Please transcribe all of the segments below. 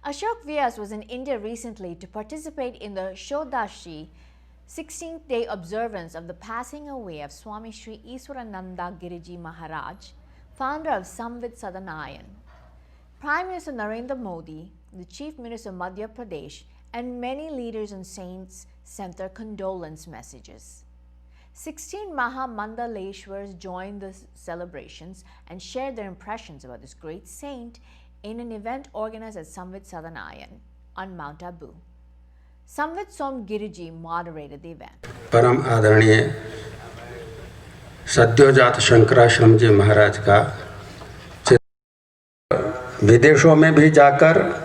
Ashok Vyas was in India recently to participate in the Shodashi 16th day observance of the passing away of Swami Sri Iswarananda Giriji Maharaj, founder of Samvit Sadhanayan. Prime Minister Narendra Modi, the Chief Minister of Madhya Pradesh, and many leaders and saints sent their condolence messages. 16 Mahamandaleshwars joined the celebrations and shared their impressions about this great saint in an event organized at Samvit Sadhanayan on Mount Abu. Samvit Som Giriji moderated the event. परम आदरणीय सद्योजात शंकराश्रम जी महाराज का विदेशों में भी जाकर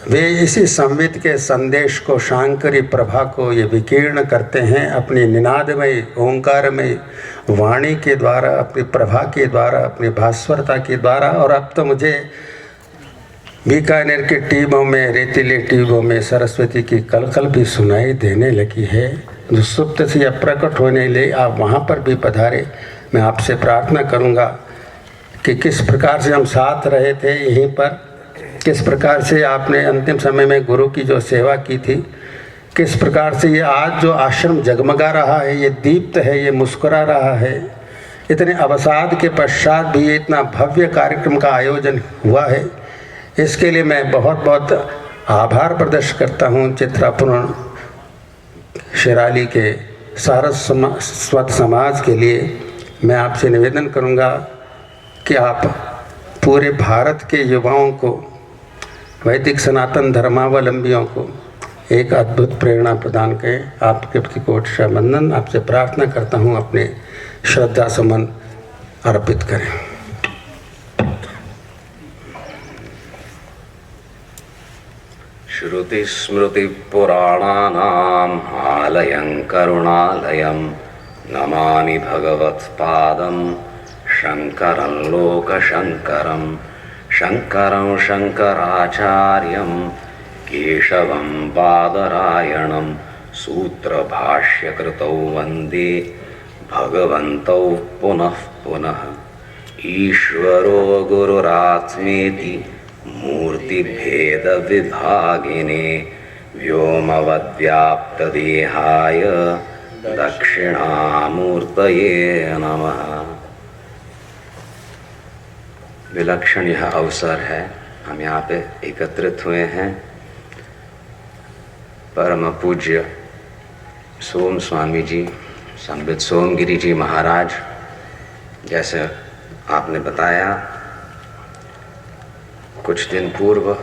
वे इसी संवित के संदेश को, शांकरी प्रभा को ये विकीर्ण करते हैं अपनी निनादमय ओंकारमय वाणी के द्वारा, अपनी प्रभा के द्वारा, अपनी भास्वरता के द्वारा। और अब तो मुझे बीकानेर की टीमों में, रेतीली टीमों में सरस्वती की कलकल भी सुनाई देने लगी है, जो सुप्त से या प्रकट होने लगी। आप वहाँ पर भी पधारे। मैं आपसे प्रार्थना करूँगा कि किस प्रकार से हम साथ रहे थे यहीं पर, किस प्रकार से आपने अंतिम समय में गुरु की जो सेवा की थी, किस प्रकार से ये आज जो आश्रम जगमगा रहा है, ये दीप्त है, ये मुस्कुरा रहा है। इतने अवसाद के पश्चात भी ये इतना भव्य कार्यक्रम का आयोजन हुआ है, इसके लिए मैं बहुत बहुत आभार प्रदर्शित करता हूँ चित्रापुर शिराली के सारस्वत समाज के लिए। मैं आपसे निवेदन करूँगा कि आप पूरे भारत के युवाओं को, वैदिक सनातन धर्मावलंबियों को एक अद्भुत प्रेरणा प्रदान करें। आपके प्रति कोटि वंदन। आपसे प्रार्थना करता हूँ अपने श्रद्धा सुमन अर्पित करें। श्रुति स्मृति पुराणानाम् आलयं करुणालयं नमामि भगवत्पादं शंकरं लोकशंकरं शंकरं शंकराचार्यं केशवं बादरायणं सूत्रभाष्यकृतौ वन्दे भगवन्तौ पुनः पुनः। ईश्वरो गुरुरात्मेति मूर्तिभेद विभागिने व्योमवद्व्याप्तदेहाय दक्षिणामूर्तये नमः। विलक्षण यह अवसर है, हम यहाँ पे एकत्रित हुए हैं। परम पूज्य सोम स्वामी जी, संवित सोमगिरी जी महाराज, जैसे आपने बताया कुछ दिन पूर्व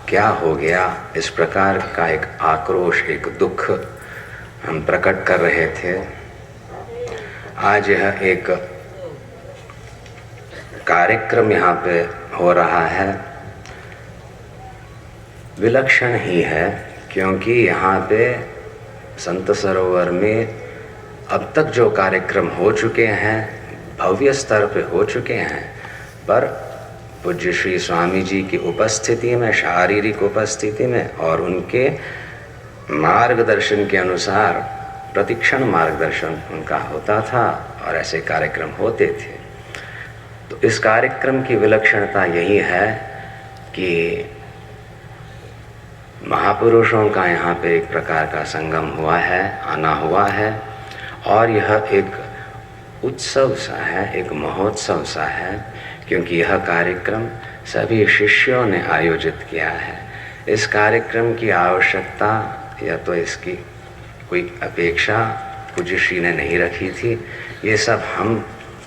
क्या हो गया, इस प्रकार का एक आक्रोश, एक दुख हम प्रकट कर रहे थे। आज यह एक कार्यक्रम यहाँ पे हो रहा है, विलक्षण ही है, क्योंकि यहाँ पे संत सरोवर में अब तक जो कार्यक्रम हो चुके हैं, भव्य स्तर पे हो चुके हैं, पर पूज्य श्री स्वामी जी की उपस्थिति में, शारीरिक उपस्थिति में और उनके मार्गदर्शन के अनुसार प्रतिक्षण मार्गदर्शन उनका होता था और ऐसे कार्यक्रम होते थे। तो इस कार्यक्रम की विलक्षणता यही है कि महापुरुषों का यहाँ पे एक प्रकार का संगम हुआ है, आना हुआ है, और यह एक उत्सव सा है, एक महोत्सव सा है, क्योंकि यह कार्यक्रम सभी शिष्यों ने आयोजित किया है। इस कार्यक्रम की आवश्यकता या तो इसकी कोई अपेक्षा पूज्य श्री ने नहीं रखी थी। ये सब हम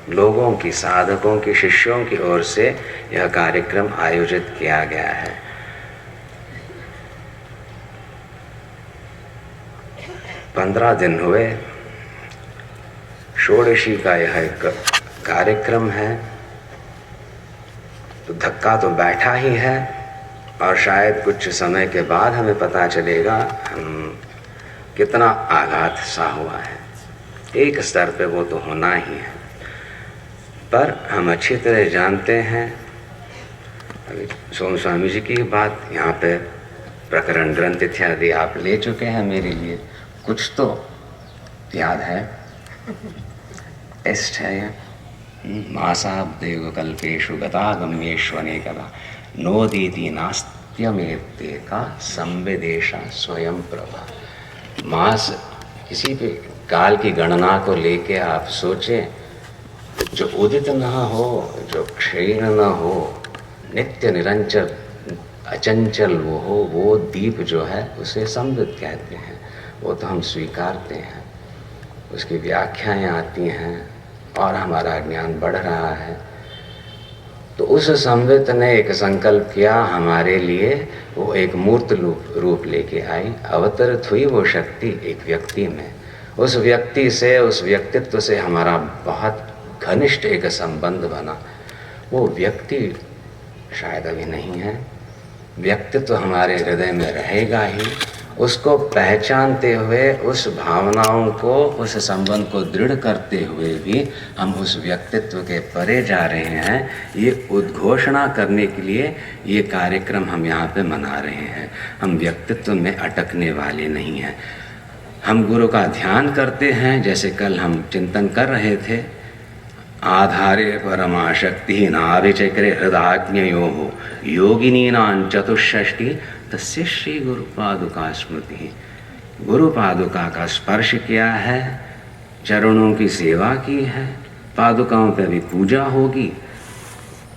लोगों की, साधकों की, शिष्यों की ओर से यह कार्यक्रम आयोजित किया गया है। पंद्रह दिन हुए, षोडशी का यह एक कार्यक्रम है, तो धक्का तो बैठा ही है और शायद कुछ समय के बाद हमें पता चलेगा कितना आघात सा हुआ है। एक स्तर पे वो तो होना ही है, पर हम अच्छी तरह जानते हैं, अभी सोम स्वामी जी की बात यहाँ पे प्रकरण ग्रंथ इत्यादि आप ले चुके हैं मेरे लिए, कुछ तो याद है। टेस्ट है ये, मासाब्देव कल्पेषु गतागम्येष्वनेकदा नोदीति नास्ति नित्यमेत्य का संवेदेशा स्वयं प्रभा। मास किसी भी काल की गणना को लेके आप सोचें, जो उदित न हो, जो क्षीण न हो, नित्य निरंतर अचंचल वो हो, वो दीप जो है उसे संवित कहते हैं। वो तो हम स्वीकारते हैं, उसकी व्याख्याएं आती हैं और हमारा ज्ञान बढ़ रहा है। तो उस संवित ने एक संकल्प किया हमारे लिए, वो एक मूर्त रूप लेके आई, अवतरित हुई वो शक्ति एक व्यक्ति में। उस व्यक्ति से, उस व्यक्तित्व से हमारा बहुत घनिष्ठ एक संबंध बना। वो व्यक्ति शायद अभी नहीं है, व्यक्तित्व हमारे हृदय में रहेगा ही। उसको पहचानते हुए, उस भावनाओं को, उस संबंध को दृढ़ करते हुए भी हम उस व्यक्तित्व के परे जा रहे हैं, ये उद्घोषणा करने के लिए ये कार्यक्रम हम यहाँ पे मना रहे हैं। हम व्यक्तित्व में अटकने वाले नहीं हैं। हम गुरु का ध्यान करते हैं, जैसे कल हम चिंतन कर रहे थे, आधारे परमाशक्ति नाभिचक्रे हृदाग्न्यो योगिनीनां चतुष्षष्टि तस्य श्री गुरु पादुका स्मृति। गुरु पादुका का स्पर्श किया है, चरणों की सेवा की है, पादुकाओं पर भी पूजा होगी,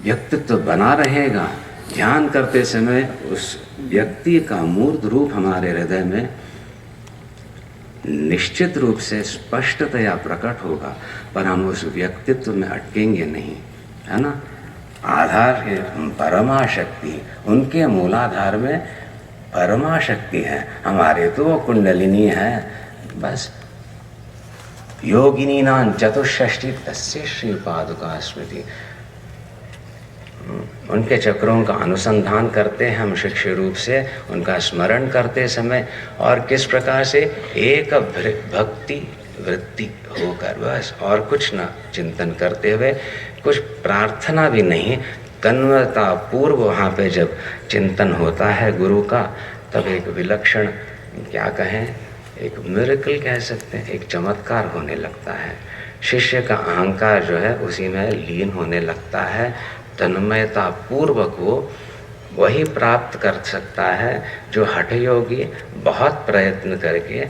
व्यक्तित्व बना रहेगा। ध्यान करते समय उस व्यक्ति का मूर्त रूप हमारे हृदय में निश्चित रूप से स्पष्टतया प्रकट होगा, पर हम उस व्यक्तित्व में अटकेंगे नहीं, है ना। आधार है परमा शक्ति, उनके मूलाधार में परमा शक्ति है, हमारे तो वो कुंडलिनी है बस। योगिनीनां चतुष्षष्टि तस्य श्री पादुका स्मृति। उनके चक्रों का अनुसंधान करते हैं हम शिष्य रूप से, उनका स्मरण करते समय, और किस प्रकार से एक भक्ति वृत्ति होकर, बस और कुछ ना चिंतन करते हुए, कुछ प्रार्थना भी नहीं, तन्मयता पूर्व वहाँ पे जब चिंतन होता है गुरु का, तब एक विलक्षण, क्या कहें, एक मिरेकल कह सकते हैं, एक चमत्कार होने लगता है। शिष्य का अहंकार जो है उसी में लीन होने लगता है। तन्मयता पूर्वक वो वही प्राप्त कर सकता है जो हठयोगी बहुत प्रयत्न करके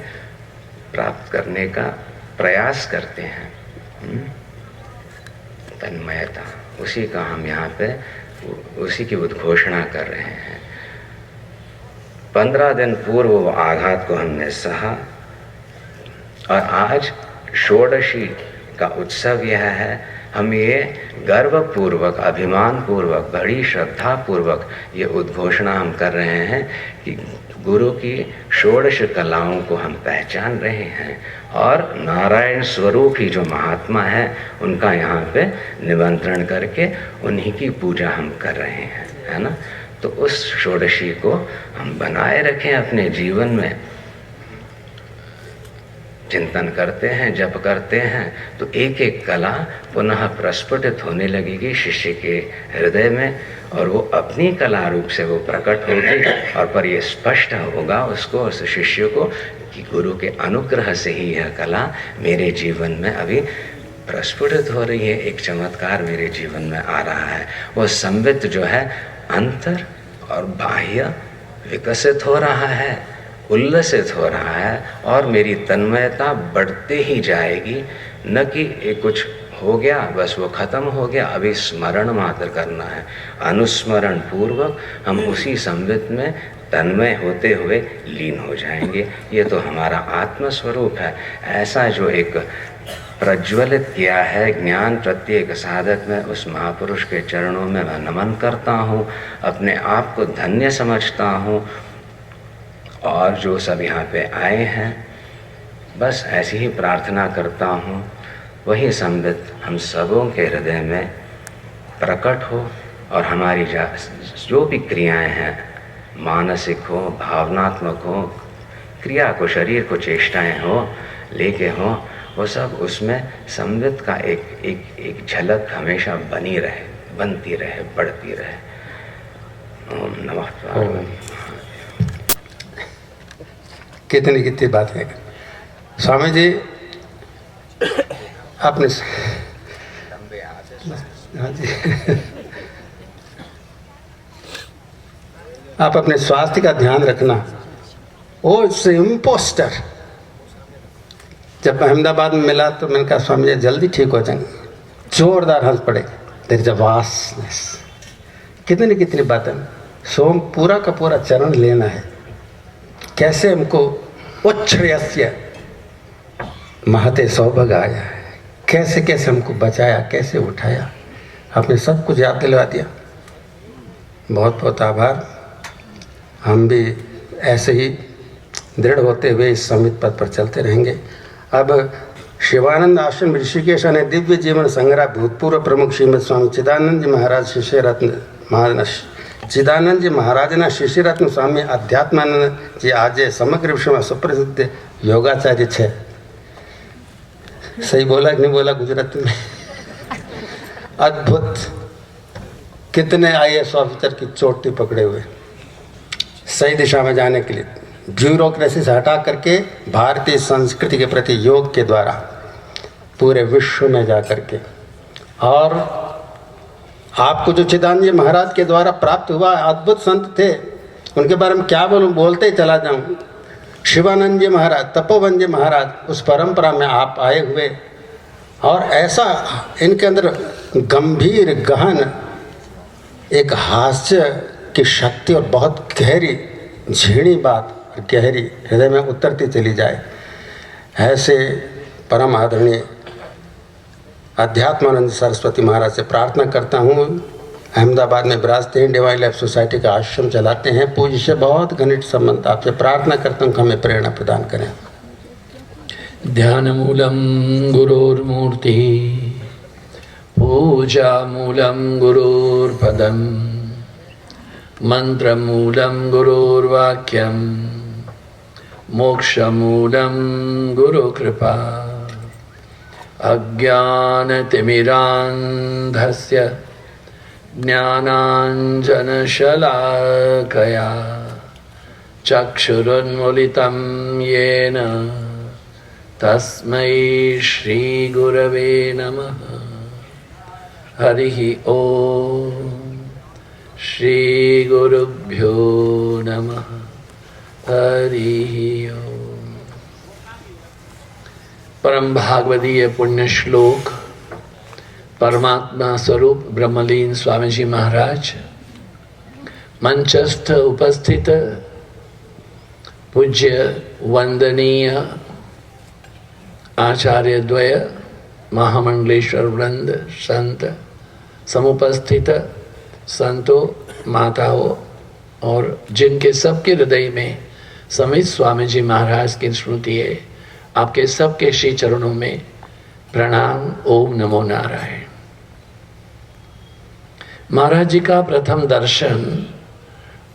प्राप्त करने का प्रयास करते हैं। तन्मयता, उसी का हम यहाँ पे उसी की उद्घोषणा कर रहे हैं। 15 दिन पूर्व वो आघात को हमने सहा, और आज षोडशी का उत्सव यह है। हम ये गर्वपूर्वक, अभिमानपूर्वक, बड़ी श्रद्धापूर्वक ये उद्घोषणा हम कर रहे हैं कि गुरु की षोडश कलाओं को हम पहचान रहे हैं, और नारायण स्वरूप ही जो महात्मा है उनका यहाँ पे निमंत्रण करके उन्हीं की पूजा हम कर रहे हैं, है ना। तो उस षोडशी को हम बनाए रखें अपने जीवन में। चिंतन करते हैं, जप करते हैं, तो एक एक कला पुनः प्रस्फुटित होने लगेगी शिष्य के हृदय में, और वो अपनी कला रूप से वो प्रकट होगी, और पर ये स्पष्ट होगा उसको, उस शिष्य को, कि गुरु के अनुग्रह से ही यह कला मेरे जीवन में अभी प्रस्फुटित हो रही है, एक चमत्कार मेरे जीवन में आ रहा है। वो संवित जो है अंतर और बाह्य विकसित हो रहा है, उल्लसित हो रहा है, और मेरी तन्मयता बढ़ते ही जाएगी। न कि ये कुछ हो गया बस वो खत्म हो गया, अभी स्मरण मात्र करना है। अनुस्मरण पूर्वक हम उसी संवित में तन्मय होते हुए लीन हो जाएंगे। ये तो हमारा आत्मस्वरूप है। ऐसा जो एक प्रज्वलित किया है ज्ञान प्रत्येक साधक में, उस महापुरुष के चरणों में मैं नमन करता हूँ, अपने आप को धन्य समझता हूँ। और जो सब यहाँ पे आए हैं, बस ऐसी ही प्रार्थना करता हूँ, वही संवित हम सबों के हृदय में प्रकट हो, और हमारी जो भी क्रियाएं हैं, मानसिक हो, भावनात्मक हो, क्रिया को, शरीर को चेष्टाएं हो, लेके हो, वो सब उसमें संवित का एक झलक हमेशा बनी रहे, बनती रहे, बढ़ती रहे। ओम नमः पार्वती। कितनी बातें स्वामी जी आपने। हाँ जी। आप अपने स्वास्थ्य का ध्यान रखना। ओ इम्पोस्टर जब अहमदाबाद में मिला तो मैंने कहा स्वामी जी जल्दी ठीक हो जाएंगे, जोरदार हंस पड़े। देयर इज अ वास्टनेस, कितनी कितनी बातें। सोम पूरा का पूरा चरण लेना है, कैसे हमको उच्छ्रयस्य महते सौभाग आया है, कैसे कैसे हमको बचाया, कैसे उठाया, आपने सब कुछ याद दिलवा दिया। बहुत बहुत आभार। हम भी ऐसे ही दृढ़ होते हुए इस संवित पथ पर चलते रहेंगे। अब शिवानंद आश्रम ऋषिकेश ने दिव्य जीवन संग्रह भूतपूर्व प्रमुख श्रीमद स्वामी चिदानंद जी महाराज शिष्य रत्न महाराज चिदानंद जी महाराजना शिष्य रत्न स्वामी अध्यात्मानंद जी आज समग्र विश्व में सुप्रसिद्ध योगाचार्य छे। सही बोला कि नहीं बोला गुजराती में? अद्भुत, कितने IAS ऑफिसर की चोटी पकड़े हुए सही दिशा में जाने के लिए, ब्यूरोक्रेसी से हटा करके भारतीय संस्कृति के प्रति योग के द्वारा पूरे विश्व में जा करके। और आपको जो चिदानंद जी महाराज के द्वारा प्राप्त हुआ, अद्भुत संत थे, उनके बारे में क्या बोलूं, बोलते ही चला जाऊं। शिवानंद जी महाराज, तपोवन जी महाराज, उस परंपरा में आप आए हुए और ऐसा इनके अंदर गंभीर गहन एक हास्य की शक्ति और बहुत गहरी झीणी बात गहरी हृदय में उतरती चली जाए, ऐसे परम आदरणीय अध्यात्मानंद सरस्वती महाराज से प्रार्थना करता हूँ। अहमदाबाद में विराजते हैं, डिवाइन लाइफ सोसाइटी का आश्रम चलाते हैं, पूज्य से बहुत घनिष्ठ संबंध। आपसे प्रार्थना करता हूँ कि हमें प्रेरणा प्रदान करें। ध्यान मूलम गुरोर्मूर्ति, पूजा मूलम गुरोर्पदम, मंत्र मूलम गुरोर्वाक्यम, मोक्ष मूलम गुरु कृपा। अज्ञानतिमिरान्धस्य ज्ञानाञ्जनशलाकया चक्षुरुन्मीलितं येन तस्मै श्रीगुरवे नमः। हरिः ओम। श्रीगुरुभ्यो नमः। हरिः ओम। परम भागवतीय पुण्य श्लोक परमात्मा स्वरूप ब्रह्मलीन स्वामी जी महाराज मंचस्थ उपस्थित पूज्य वंदनीय आचार्य द्वय महामंडलेश्वर वृंद संत समुपस्थित संतों माताओं और जिनके सबके हृदय में समित स्वामी जी महाराज की स्मृति है, आपके सबके श्री चरणों में प्रणाम। ओम नमो नारायण। महाराज जी का प्रथम दर्शन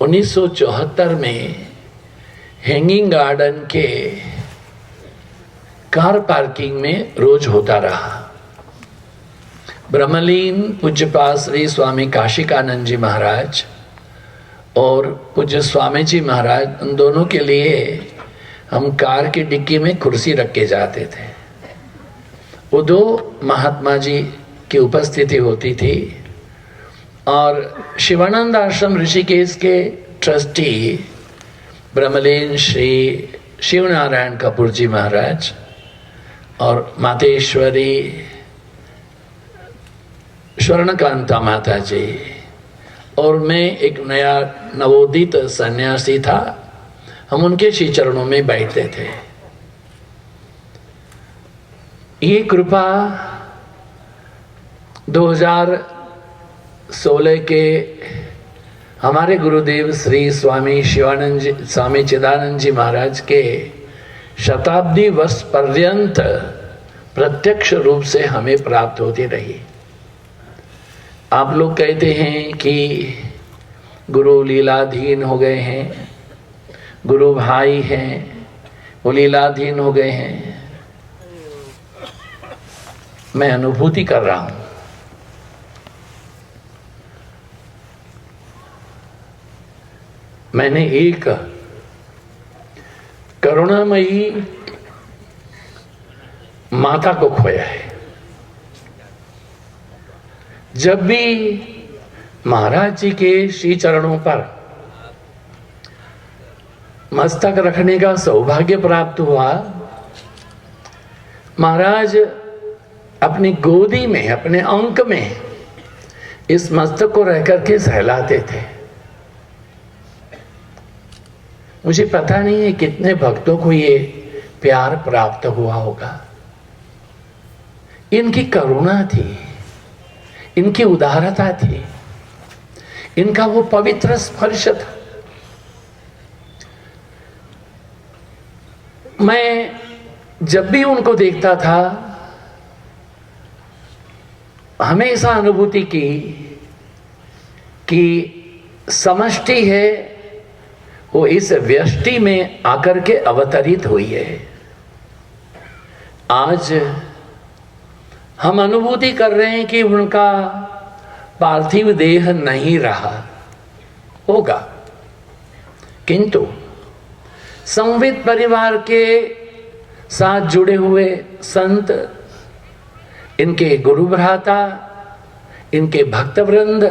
1974 में हैंगिंग गार्डन के कार पार्किंग में रोज होता रहा। ब्रह्मलीन पूज्यपाद श्री स्वामी काशिकानंद जी महाराज और पूज्य स्वामी जी महाराज, उन दोनों के लिए हम कार की डिक्की में कुर्सी रख के जाते थे। वो दो महात्मा जी की उपस्थिति होती थी और शिवानंद आश्रम ऋषिकेश के ट्रस्टी ब्रह्मलीन श्री शिवनारायण कपूर जी महाराज और मातेश्वरी स्वर्णकांता माता जी और मैं एक नया नवोदित सन्यासी था, हम उनके श्री चरणों में बैठते थे। ये कृपा 2016 के हमारे गुरुदेव श्री स्वामी शिवानंद जी, स्वामी चिदानंद जी महाराज के शताब्दी वर्ष पर्यंत प्रत्यक्ष रूप से हमें प्राप्त होती रही। आप लोग कहते हैं कि गुरु लीलाधीन हो गए हैं, गुरु भाई हैं वो लीलाधीन हो गए हैं। मैं अनुभूति कर रहा हूं, मैंने एक करुणामयी माता को खोया है। जब भी महाराज जी के श्री चरणों पर मस्तक रखने का सौभाग्य प्राप्त हुआ। महाराज अपनी गोदी में, अपने अंक में इस मस्तक को रह करके सहलाते थे। मुझे पता नहीं है कितने भक्तों को ये प्यार प्राप्त हुआ होगा। इनकी करुणा थी, इनकी उदारता थी, इनका वो पवित्र स्पर्श था। मैं जब भी उनको देखता था हमेशा अनुभूति की कि समष्टि है वो इस व्यष्टि में आकर के अवतरित हुई है। आज हम अनुभूति कर रहे हैं कि उनका पार्थिव देह नहीं रहा होगा, किंतु संवित परिवार के साथ जुड़े हुए संत, इनके गुरु भ्राता, इनके भक्तवृंद,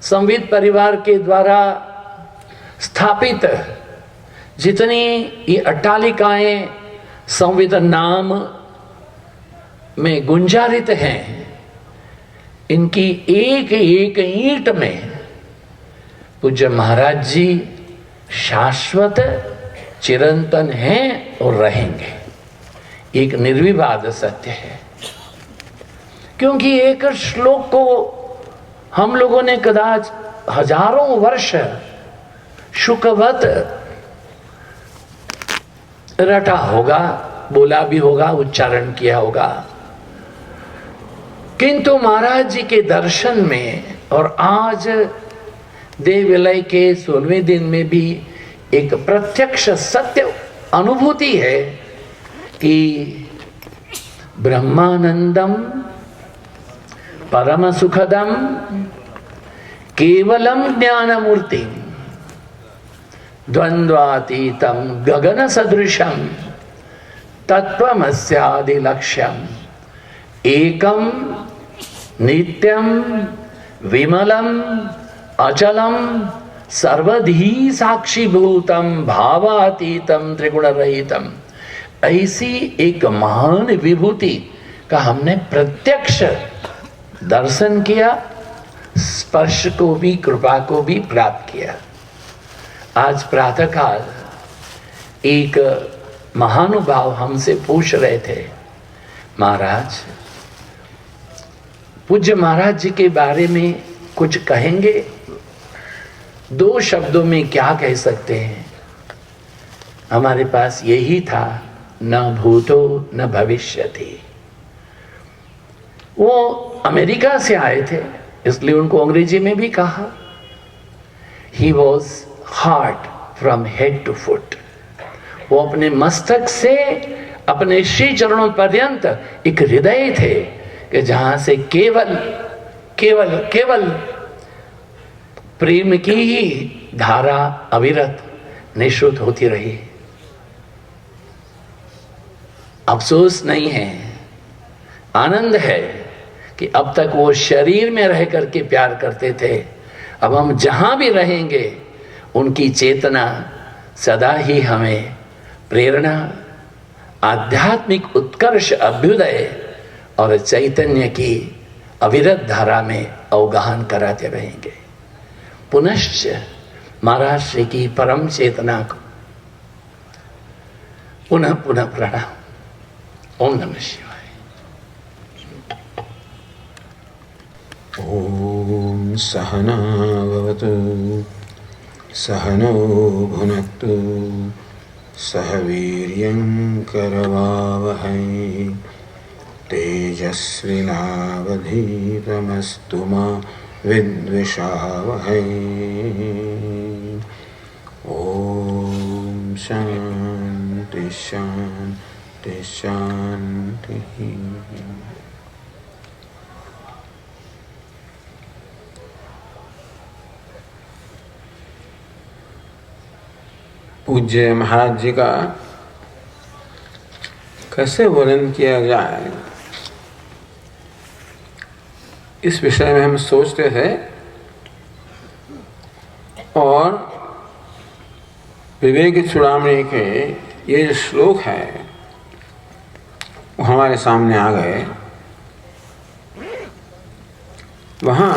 संवित परिवार के द्वारा स्थापित जितनी ये अट्टालिकाएं संवित नाम में गुंजारित हैं, इनकी एक एक ईंट में पूज्य महाराज जी शाश्वत चिरंतन हैं और रहेंगे। एक निर्विवाद सत्य है, क्योंकि एक श्लोक को हम लोगों ने कदाच हजारों वर्ष शुकवत रटा होगा, बोला भी होगा, उच्चारण किया होगा, किंतु महाराज जी के दर्शन में और आज देव विलय के 16वें दिन में भी एक प्रत्यक्ष सत्य अनुभूति है कि ब्रह्मानंदम परम सुखदम केवलम ज्ञानमूर्ति द्वंद्वातीतम गगन सदृशम तत्वमस्यादि लक्ष्यम एकम नित्यम विमलम अचलम सर्वधी साक्षीभूतम भावातीतम त्रिगुण रहितम। ऐसी एक महान विभूति का हमने प्रत्यक्ष दर्शन किया, स्पर्श को भी, कृपा को भी प्राप्त किया। आज प्रातःकाल एक महानुभाव हमसे पूछ रहे थे, महाराज पूज्य महाराज जी के बारे में कुछ कहेंगे? 2 शब्दों में क्या कह सकते हैं? हमारे पास यही था, न भूतो न भविष्यति। वो अमेरिका से आए थे, इसलिए उनको अंग्रेजी में भी कहा, he was heart from head to foot. वो अपने मस्तक से अपने श्री चरणों पर्यंत एक हृदय थे कि जहां से केवल केवल केवल प्रेम की ही धारा अविरत निश्रुत होती रही। अफसोस नहीं है, आनंद है कि अब तक वो शरीर में रह करके प्यार करते थे। अब हम जहां भी रहेंगे उनकी चेतना सदा ही हमें प्रेरणा, आध्यात्मिक उत्कर्ष, अभ्युदय और चैतन्य की अविरत धारा में अवगाहन कराते रहेंगे। पुनश्च महाराज श्री की परम चेतना को पुनः पुनः प्रणाम। ओम नमः शिवाय। ओम सहना भवतु सहनौ भुनक्तु सह वीर्यं करवावहै तेजस्विनावधीतमस्तु मा विद्विषावहै। ओम शांति शांति शांति। पूज्य महाराज जी का कैसे वर्णन किया जाए, इस विषय में हम सोचते थे और विवेक चूड़ामणि के ये जो श्लोक है वो हमारे सामने आ गए। वहां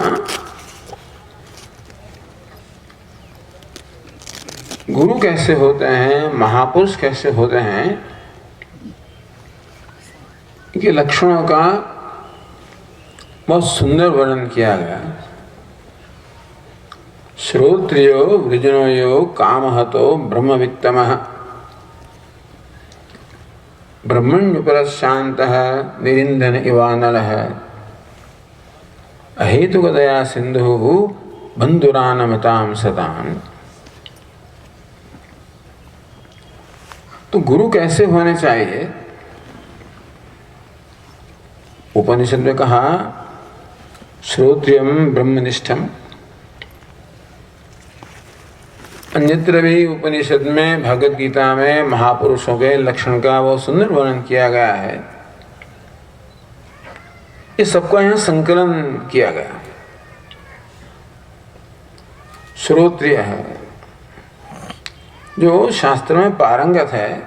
गुरु कैसे होते हैं, महापुरुष कैसे होते हैं, इनके लक्षणों का बहुत सुंदर वर्णन किया गया। श्रोत्रियो वृजनोयो कामहतो ब्रह्मवित्तमः ब्रह्मण्युपरशान्तः निरिन्दन इवानलः अहेतुकदया सिन्धुः बन्धुरानमतां सताम्। तो गुरु कैसे होने चाहिए? उपनिषद में कहा श्रोत्रियम ब्रह्मनिष्ठम। अन्यत्र भी उपनिषद में, भगवद गीता में महापुरुषों के लक्षण का बहुत सुंदर वर्णन किया गया है। ये सबका यहाँ संकलन किया गया। श्रोत्रिय है, जो शास्त्र में पारंगत है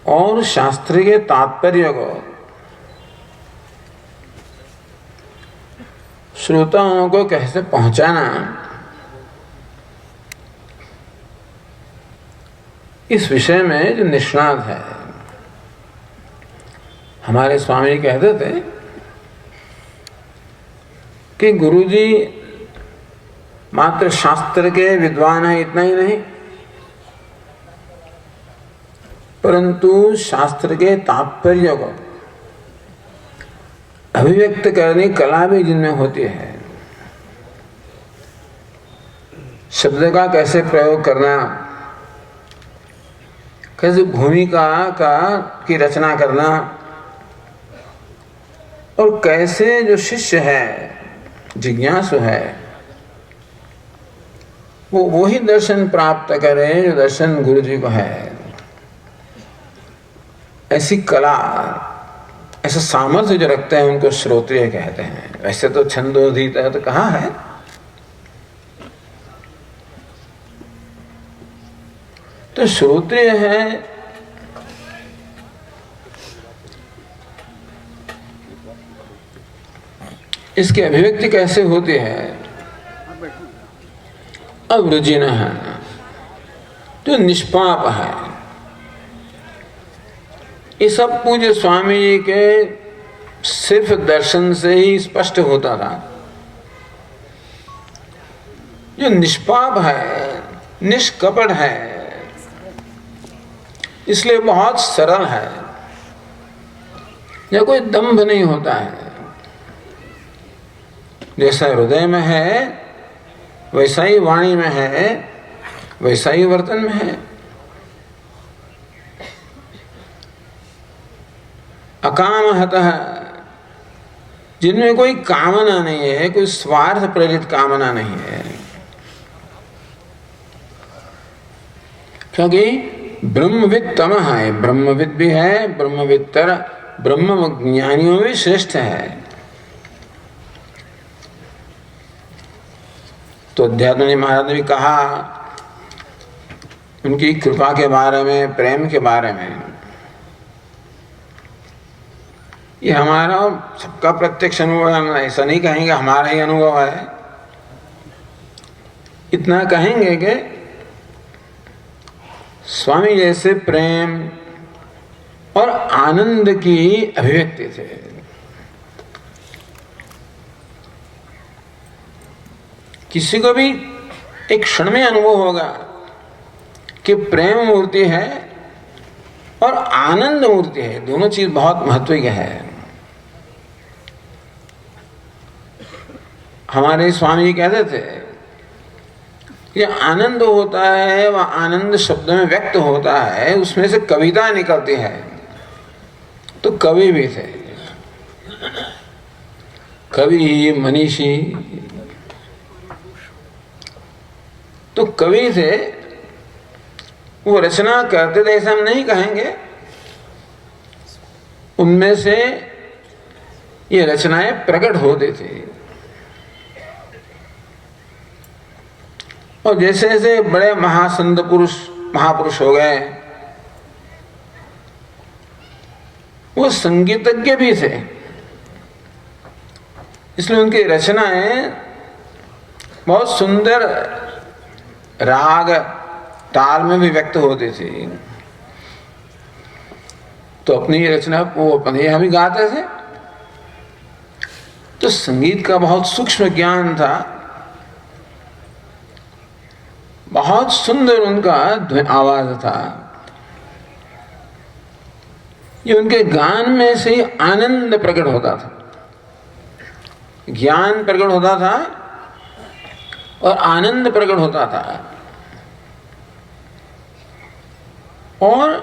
और शास्त्र के तात्पर्य को श्रोताओं को कैसे पहुंचाना, इस विषय में जो निष्णात है। हमारे स्वामी कहते थे कि गुरुजी मात्र शास्त्र के विद्वान है, इतना ही नहीं, परंतु शास्त्र के तात्पर्य को अभिव्यक्त करने की कला भी जिनमें होती है। शब्द का कैसे प्रयोग करना, कैसे भूमिका की रचना करना, और कैसे जो शिष्य है, जिज्ञासु है, वो वही दर्शन प्राप्त करे जो दर्शन गुरु जी को है। ऐसी कला, ऐसा सामर्थ्य जो रखते हैं उनको श्रोत्रिय कहते हैं। वैसे तो छंदोधीत है तो कहाँ है? तो श्रोत्रिय है, इसकी अभिव्यक्ति कैसे होती है? अवृजिन है, तो निष्पाप है। ये सब पूज्य स्वामी जी के सिर्फ दर्शन से ही स्पष्ट होता था। जो निष्पाप है, निष्कपट है, इसलिए बहुत सरल है, या कोई दंभ नहीं होता है। जैसा हृदय में है वैसा ही वाणी में है, वैसा ही वर्तन में है। अकामहतः, जिनमें कोई कामना नहीं है, कोई स्वार्थ प्रेरित कामना नहीं है। क्योंकि ब्रह्मविद तमः है, ब्रह्मविद भी है, ब्रह्मविदतर, ब्रह्म ज्ञानियों में श्रेष्ठ है। तो अध्यात्म महाराज ने भी कहा उनकी कृपा के बारे में, प्रेम के बारे में। ये हमारा सबका प्रत्यक्ष अनुभव है, हम ऐसा नहीं कहेंगे हमारा ही अनुभव है। इतना कहेंगे कि स्वामी जैसे प्रेम और आनंद की अभिव्यक्ति थे। किसी को भी एक क्षण में अनुभव होगा कि प्रेम मूर्ति है और आनंद मूर्ति है, दोनों चीज बहुत महत्व की है। हमारे स्वामी जी कहते थे ये आनंद होता है, वह आनंद शब्द में व्यक्त होता है, उसमें से कविता निकलती है। तो कवि भी थे, कवि मनीषी। तो कवि थे, वो रचना करते थे ऐसा हम नहीं कहेंगे, उनमें से ये रचनाएं प्रकट होती थी। और जैसे जैसे बड़े महासंत पुरुष महापुरुष हो गए, वो संगीतज्ञ भी थे, इसलिए उनकी रचनाएं बहुत सुंदर राग ताल में भी व्यक्त होती थी। तो अपनी रचना वो अपने यहाँ भी गाते थे। तो संगीत का बहुत सूक्ष्म ज्ञान था, बहुत सुंदर उनका आवाज था। ये उनके गान में से आनंद प्रकट होता था, ज्ञान प्रकट होता था और आनंद प्रकट होता था। और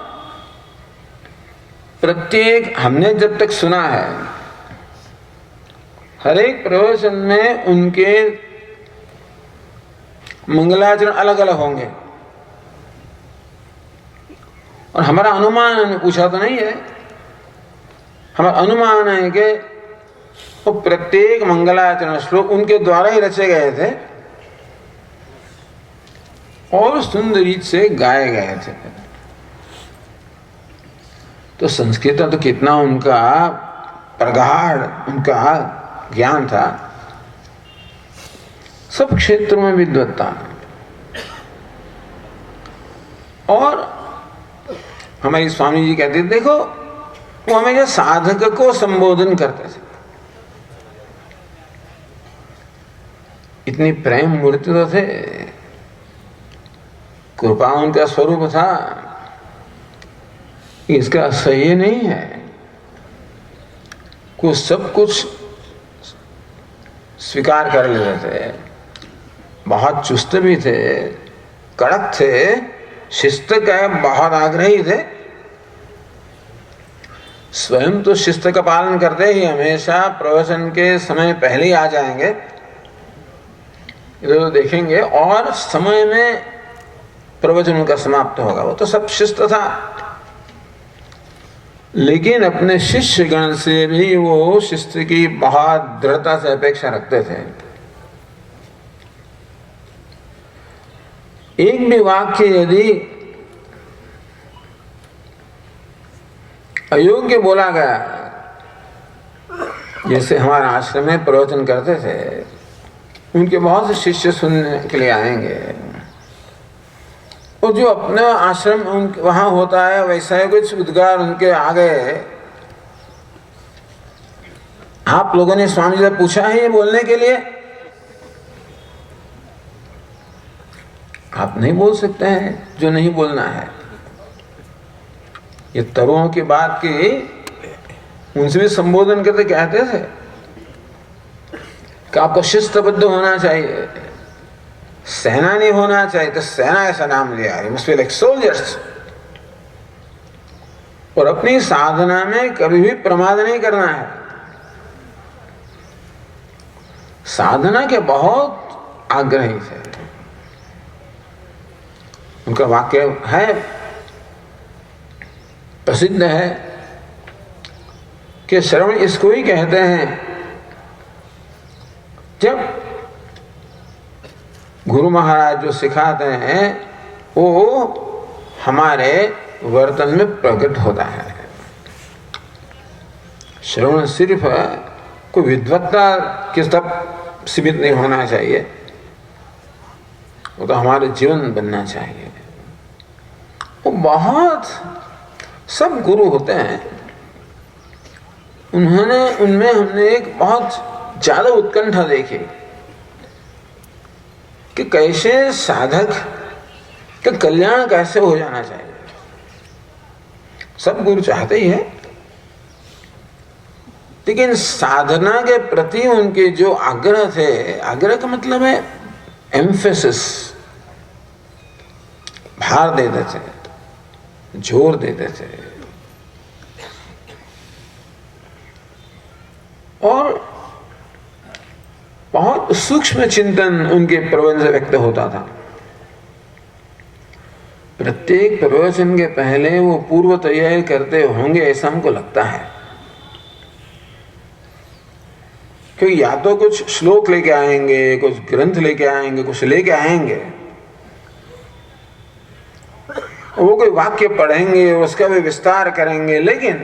प्रत्येक हमने जब तक सुना है, हर एक प्रवचन में उनके मंगलाचरण अलग अलग होंगे। और हमारा अनुमान, पूछा तो नहीं है, हमारा अनुमान है कि वो प्रत्येक मंगलाचरण श्लोक उनके द्वारा ही रचे गए थे और सुंदर रीत से गाए गए थे। तो संस्कृत तो कितना उनका प्रगाढ़ उनका ज्ञान था, सब क्षेत्रों में विद्वत्ता। और हमारे स्वामी जी कहते थे, देखो वो हमेशा साधक को संबोधन करते थे। इतनी प्रेम मूर्ति तो थे, कृपा उनका स्वरूप था, इसका सही नहीं है। कुछ सब कुछ स्वीकार कर लेते थे, बहुत चुस्त भी थे, कड़क थे, शिस्त का बहुत आग्रही थे। स्वयं तो शिस्त का पालन करते ही, हमेशा प्रवचन के समय पहले ही आ जाएंगे, इधर देखेंगे और समय में प्रवचन उनका समाप्त होगा। वो तो सब शिस्त था, लेकिन अपने शिष्य गण से भी वो शिस्त की बहुत दृढ़ता से अपेक्षा रखते थे। एक भी वाक्य यदि अयोग्य बोला गया, जैसे हमारे आश्रम में प्रवचन करते थे, उनके बहुत से शिष्य सुनने के लिए आएंगे, और जो अपने आश्रम वहां होता है वैसा ही कुछ उद्गार उनके आगे, आप लोगों ने स्वामी जी से पूछा है ये बोलने के लिए, आप नहीं बोल सकते हैं जो नहीं बोलना है। ये तरुणों की बात की, उनसे भी संबोधन करते कहते थे कि आपको शिस्तबद्ध होना चाहिए, सेना नहीं होना चाहिए। तो सेना ऐसा नाम लिया है, मस्ट बी लाइक सोल्जर्स। और अपनी साधना में कभी भी प्रमाद नहीं करना है। साधना के बहुत आग्रही थे। उनका वाक्य है, प्रसिद्ध है कि श्रवण इसको ही कहते हैं जब गुरु महाराज जो सिखाते हैं वो हमारे वर्तन में प्रकट होता है। श्रवण सिर्फ कोई विद्वत्ता के तक सीमित नहीं होना चाहिए, वो तो हमारे जीवन बनना चाहिए। वो बहुत सब गुरु होते हैं, उनमें हमने एक बहुत ज्यादा उत्कंठा देखी कि कैसे साधक का कल्याण कैसे हो जाना चाहिए। सब गुरु चाहते ही है, लेकिन साधना के प्रति उनके जो आग्रह थे, आग्रह का मतलब है एम्फेसिस, भार देते थे, जोर देते थे, और बहुत सूक्ष्म चिंतन उनके प्रवचन से व्यक्त होता था। प्रत्येक प्रवचन के पहले वो पूर्व तैयारी करते होंगे ऐसा हमको लगता है, क्योंकि या तो कुछ श्लोक लेके आएंगे, कुछ ग्रंथ लेके आएंगे, कुछ लेके आएंगे, वो कोई वाक्य पढ़ेंगे, उसका भी विस्तार करेंगे, लेकिन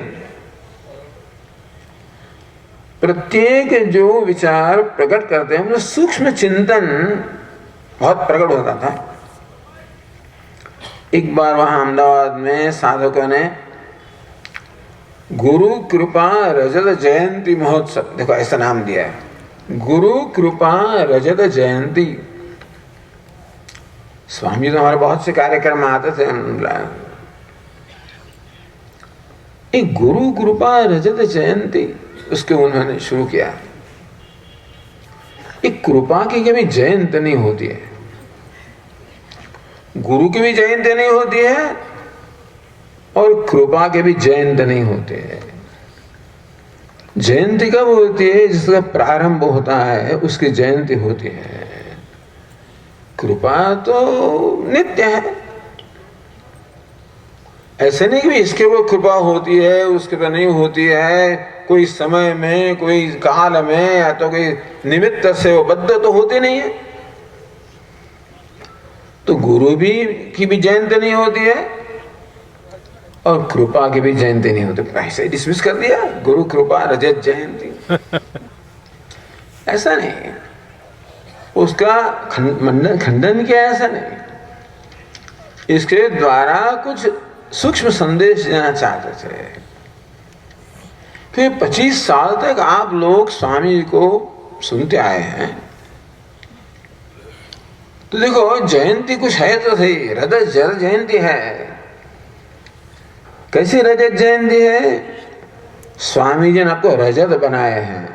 प्रत्येक जो विचार प्रकट करते हैं उनमें सूक्ष्म चिंतन बहुत प्रकट होता था। एक बार वहां अहमदाबाद में साधकों ने गुरु कृपा रजत जयंती महोत्सव, देखो ऐसा नाम दिया है, गुरु कृपा रजत जयंती। स्वामी तो हमारे बहुत से कार्यक्रम आते थे, एक गुरु कृपा रजत जयंती उसके उन्होंने शुरू किया। एक कृपा की कभी जयंती नहीं होती है, गुरु की भी जयंती नहीं होती है और कृपा के भी जयंती नहीं होते है। जयंती कब होती है? जिसका प्रारंभ होता है उसकी जयंती होती है। कृपा तो नित्य है, ऐसे नहीं कि इसके ऊपर कृपा होती है उसके ऊपर नहीं होती है, कोई समय में कोई काल में या तो कोई निमित्त से वो बद्ध तो होती नहीं है। तो गुरु भी की भी जयंती नहीं होती है और कृपा की भी जयंती नहीं होती, ऐसे ही डिसमिस कर दिया, गुरु कृपा रजत जयंती। ऐसा नहीं, उसका खंडन किया, ऐसा नहीं, इसके द्वारा कुछ सूक्ष्म संदेश देना चाहते थे। फिर 25 साल तक आप लोग स्वामी जी को सुनते आए हैं, तो देखो जयंती कुछ है तो सही, रजत जयंती है। कैसी रजत जयंती है? स्वामी जी ने आपको रजत बनाए हैं,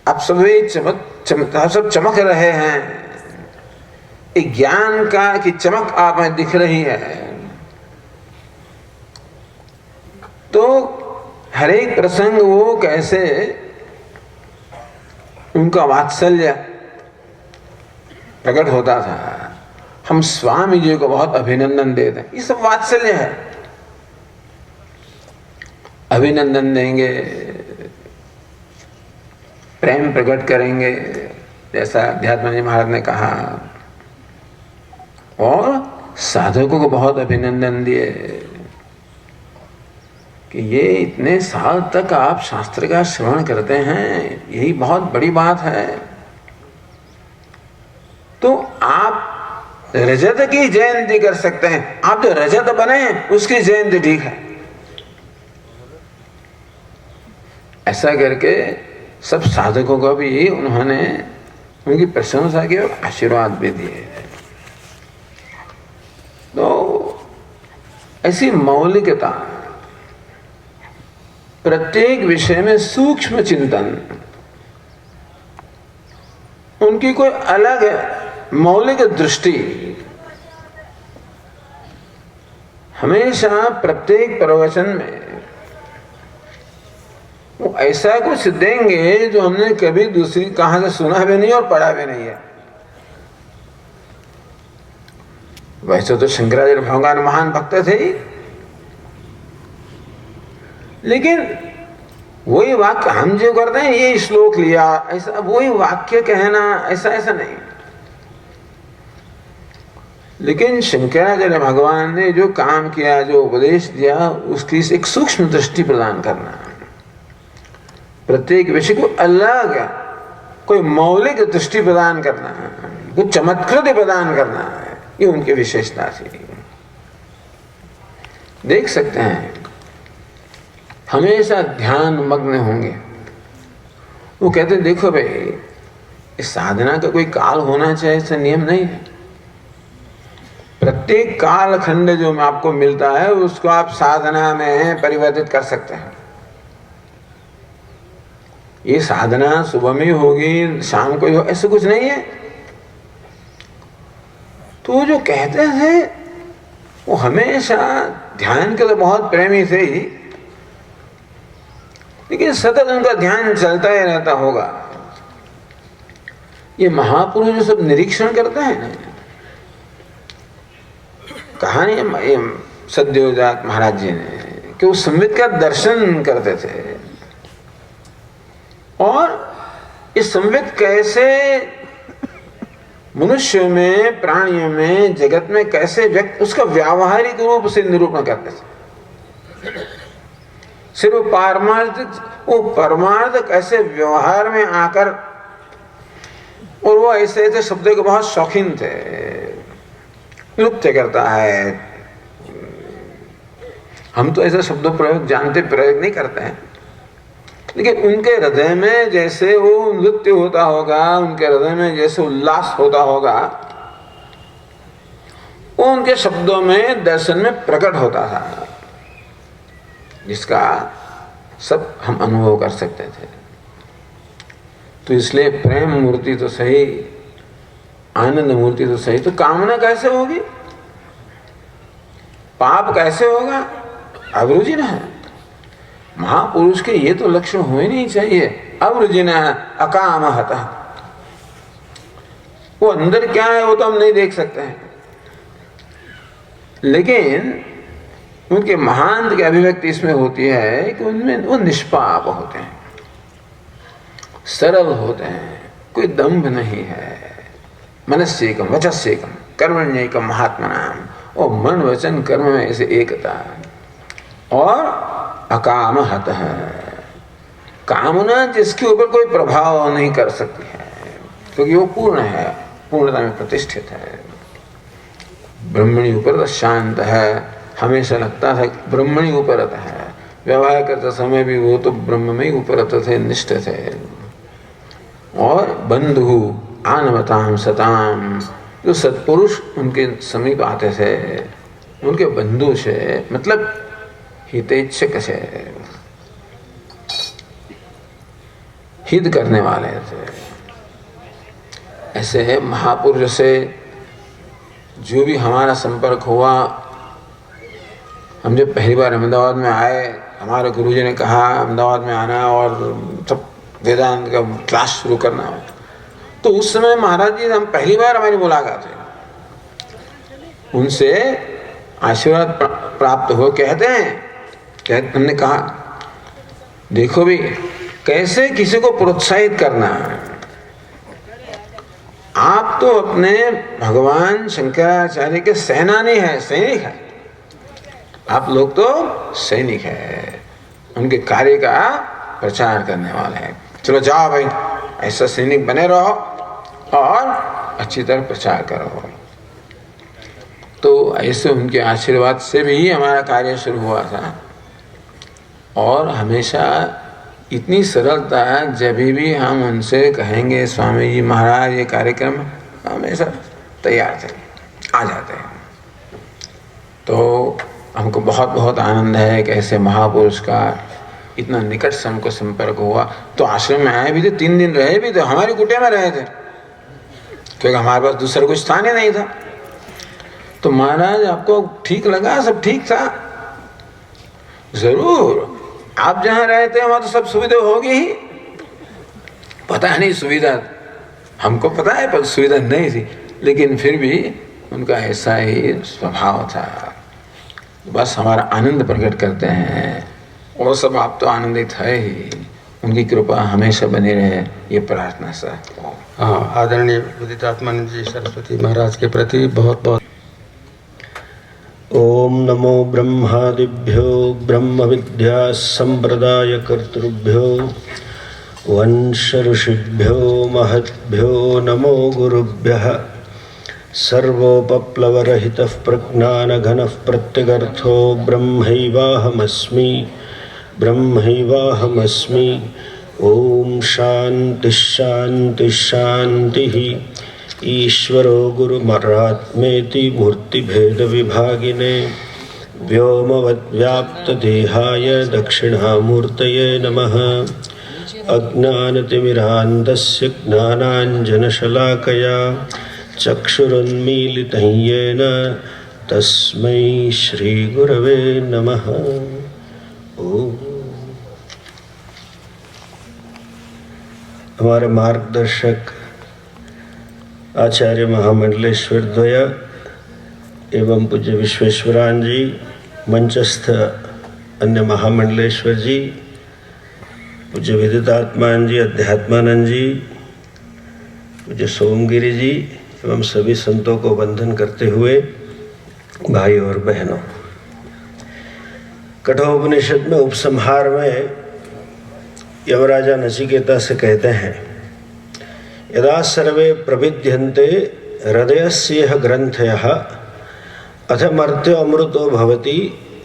आप सभी सब चमक रहे हैं, एक ज्ञान का की चमक आप में दिख रही है। तो हर एक प्रसंग वो कैसे उनका वात्सल्य प्रकट होता था। हम स्वामी जी को बहुत अभिनंदन देते हैं, ये सब वात्सल्य है। अभिनंदन देंगे, प्रेम प्रकट करेंगे, जैसा अध्यात्म जी महाराज ने कहा, और साधकों को बहुत अभिनंदन दिए कि ये इतने साल तक आप शास्त्र का श्रवण करते हैं, यही बहुत बड़ी बात है। तो आप रजत की जयंती कर सकते हैं, आप जो रजत बने उसकी जयंती ठीक है। ऐसा करके सब साधकों को भी उन्होंने उनकी प्रशंसा की और आशीर्वाद भी दिए। तो ऐसी मौलिकता, प्रत्येक विषय में सूक्ष्म चिंतन, उनकी कोई अलग मौलिक दृष्टि, हमेशा प्रत्येक प्रवचन में वो ऐसा कुछ देंगे जो हमने कभी दूसरी कहां से सुना भी नहीं और पढ़ा भी नहीं है। वैसे तो शंकराचार्य भगवान महान भक्त थे ही, लेकिन वही वाक्य हम जो करते हैं, ये श्लोक लिया, ऐसा वही वाक्य कहना, ऐसा ऐसा नहीं। लेकिन शंकराचार्य भगवान ने जो काम किया, जो उपदेश दिया, उसकी एक सूक्ष्म दृष्टि प्रदान करना, प्रत्येक विषय को अलग कोई मौलिक दृष्टि प्रदान करना, कुछ चमत्कृत प्रदान करना, ये उनकी विशेषता थी। देख सकते हैं हमेशा ध्यान मग्न होंगे। वो कहते देखो भाई, इस साधना का कोई काल होना चाहिए, ऐसा नियम नहीं है। प्रत्येक काल खंड जो आपको मिलता है उसको आप साधना में परिवर्तित कर सकते हैं। ये साधना सुबह में होगी, शाम को हो, ऐसा कुछ नहीं है। तो जो कहते थे वो हमेशा ध्यान के तो बहुत प्रेमी थे ही, लेकिन सतत उनका ध्यान चलता ही रहता होगा। ये महापुरुष जो सब निरीक्षण करते हैं ना, कहानी सद्योजात महाराज जी ने कि वो संवित का दर्शन करते थे और इस संवित कैसे मनुष्य में, प्राणियों में, जगत में कैसे व्यक्त उसका व्यावहारिक रूप से निरूपण करते थे। सिर्फ वो परमार्थ कैसे व्यवहार में आकर, और वो ऐसे ऐसे शब्दों के बहुत शौकीन थे। नृत्य करता है, हम तो ऐसे शब्दों प्रयोग जानते, प्रयोग नहीं करते हैं, लेकिन उनके हृदय में जैसे वो नृत्य होता होगा, उनके हृदय में जैसे उल्लास होता होगा, वो उनके शब्दों में, दर्शन में प्रकट होता था, जिसका सब हम अनुभव कर सकते थे। तो इसलिए प्रेम मूर्ति तो सही, आनंद मूर्ति तो सही, तो कामना कैसे होगी, पाप कैसे होगा? अवरुजिन है। महापुरुष के ये तो लक्षण हो ही नहीं चाहिए। अवरुजिन है, अकामहतः। वो अंदर क्या है वो तो हम नहीं देख सकते हैं, लेकिन उनके महान की अभिव्यक्ति इसमें होती है कि उनमें वो निष्पाप होते हैं, सरल होते हैं, कोई दंभ नहीं है। मनस्येकम वचस्येकम कर्मण्येकम महात्मनाम, और मन वचन कर्म में ऐसे एकता। और अकामहतः, कामना जिसके ऊपर कोई प्रभाव नहीं कर सकती है, क्योंकि वो पूर्ण है, पूर्णता में प्रतिष्ठित है। ब्रह्मणी उपरत शांत है, हमेशा लगता है ब्रह्मणी उपरत है। व्यवहार करते समय भी वो तो ब्रह्म में ही उपरत थे, निष्ठ थे। और बंधु आनवताम सताम, जो सत्पुरुष उनके समीप आते थे, उनके बंधु से मतलब हितैच्छिक से, हित करने वाले थे। ऐसे महापुरुष से जो भी हमारा संपर्क हुआ, हम जब पहली बार अहमदाबाद में आए, हमारे गुरुजी ने कहा अहमदाबाद में आना और सब वेदांत का क्लास शुरू करना है, तो उस समय महाराज जी हम पहली बार हमारी मुलाकात है, उनसे आशीर्वाद प्राप्त हो। हमने कहा देखो भी कैसे किसी को प्रोत्साहित करना है। आप तो अपने भगवान शंकराचार्य के सेनानी है, सैनिक है, आप लोग तो सैनिक है, उनके कार्य का प्रचार करने वाले हैं। चलो जाओ भाई, ऐसा सैनिक बने रहो और अच्छी तरह प्रचार करो। तो ऐसे उनके आशीर्वाद से भी हमारा कार्य शुरू हुआ था। और हमेशा इतनी सरलता, जब भी हम उनसे कहेंगे स्वामी जी महाराज ये कार्यक्रम, हमेशा तैयार थे, आ जाते हैं। तो हमको बहुत बहुत आनंद है कि ऐसे महापुरुष का इतना निकट से हमको संपर्क हुआ। तो आश्रम में आए भी थे, 3 दिन रहे भी थे, हमारी कुटिया में रहे थे, क्योंकि हमारे पास दूसरा कुछ स्थान ही नहीं था। तो महाराज आपको ठीक लगा, सब ठीक था? जरूर, आप जहाँ रहते हैं वहाँ तो सब सुविधा होगी ही। पता नहीं सुविधा, हमको पता है पर सुविधा नहीं थी, लेकिन फिर भी उनका ऐसा ही स्वभाव था। बस हमारा आनंद प्रकट करते हैं, और सब आप तो आनंदित है ही। उनकी कृपा हमेशा बनी रहे, ये प्रार्थना सर। हाँ, आदरणीय उदितात्मानंद जी सरस्वती महाराज के प्रति बहुत बहुत ओम नमो ब्रह्मादिभ्यो ब्रह्म विद्या संप्रदाय कर्तृभ्यो वंश ऋषिभ्यो महद्भ्यो नमो गुरुभ्यः। सर्वोपप्लवरहितः प्रज्ञानघनः प्रत्यगर्थो ब्रह्मैवाहमस्मि ब्रह्मैवाहमस्मि। ओम शांति शांति शांति। ईश्वरो गुरुमरात्मेति मूर्तिभेद विभागिने व्योमवद्व्याप्तदेहाय दक्षिणामूर्तये नमः। अज्ञानतिमिरान्धस्य ज्ञानाञ्जनशलाकया चक्षुरुन्मीलितं येन तस्मै श्रीगुरवे नमः। ओम। हमारे मार्गदर्शक आचार्य महामंडलेश्वर द्वय एवं पूज्य विश्वेश्वरान जी, मंचस्थ अन्य महामंडलेश्वर जी, पूज्य विदितात्मान जी, अध्यात्मानंद जी, पूज्य सोमगिरी जी, एवं सभी संतों को वंदन करते हुए भाई और बहनों, कठोपनिषद में उपसंहार में यमराजा नचिकेता से कहते हैं, यदा सर्वे प्रविद्यन्ते हृदयस्येह ग्रंथयः अथमर्त्य अमृतो भवति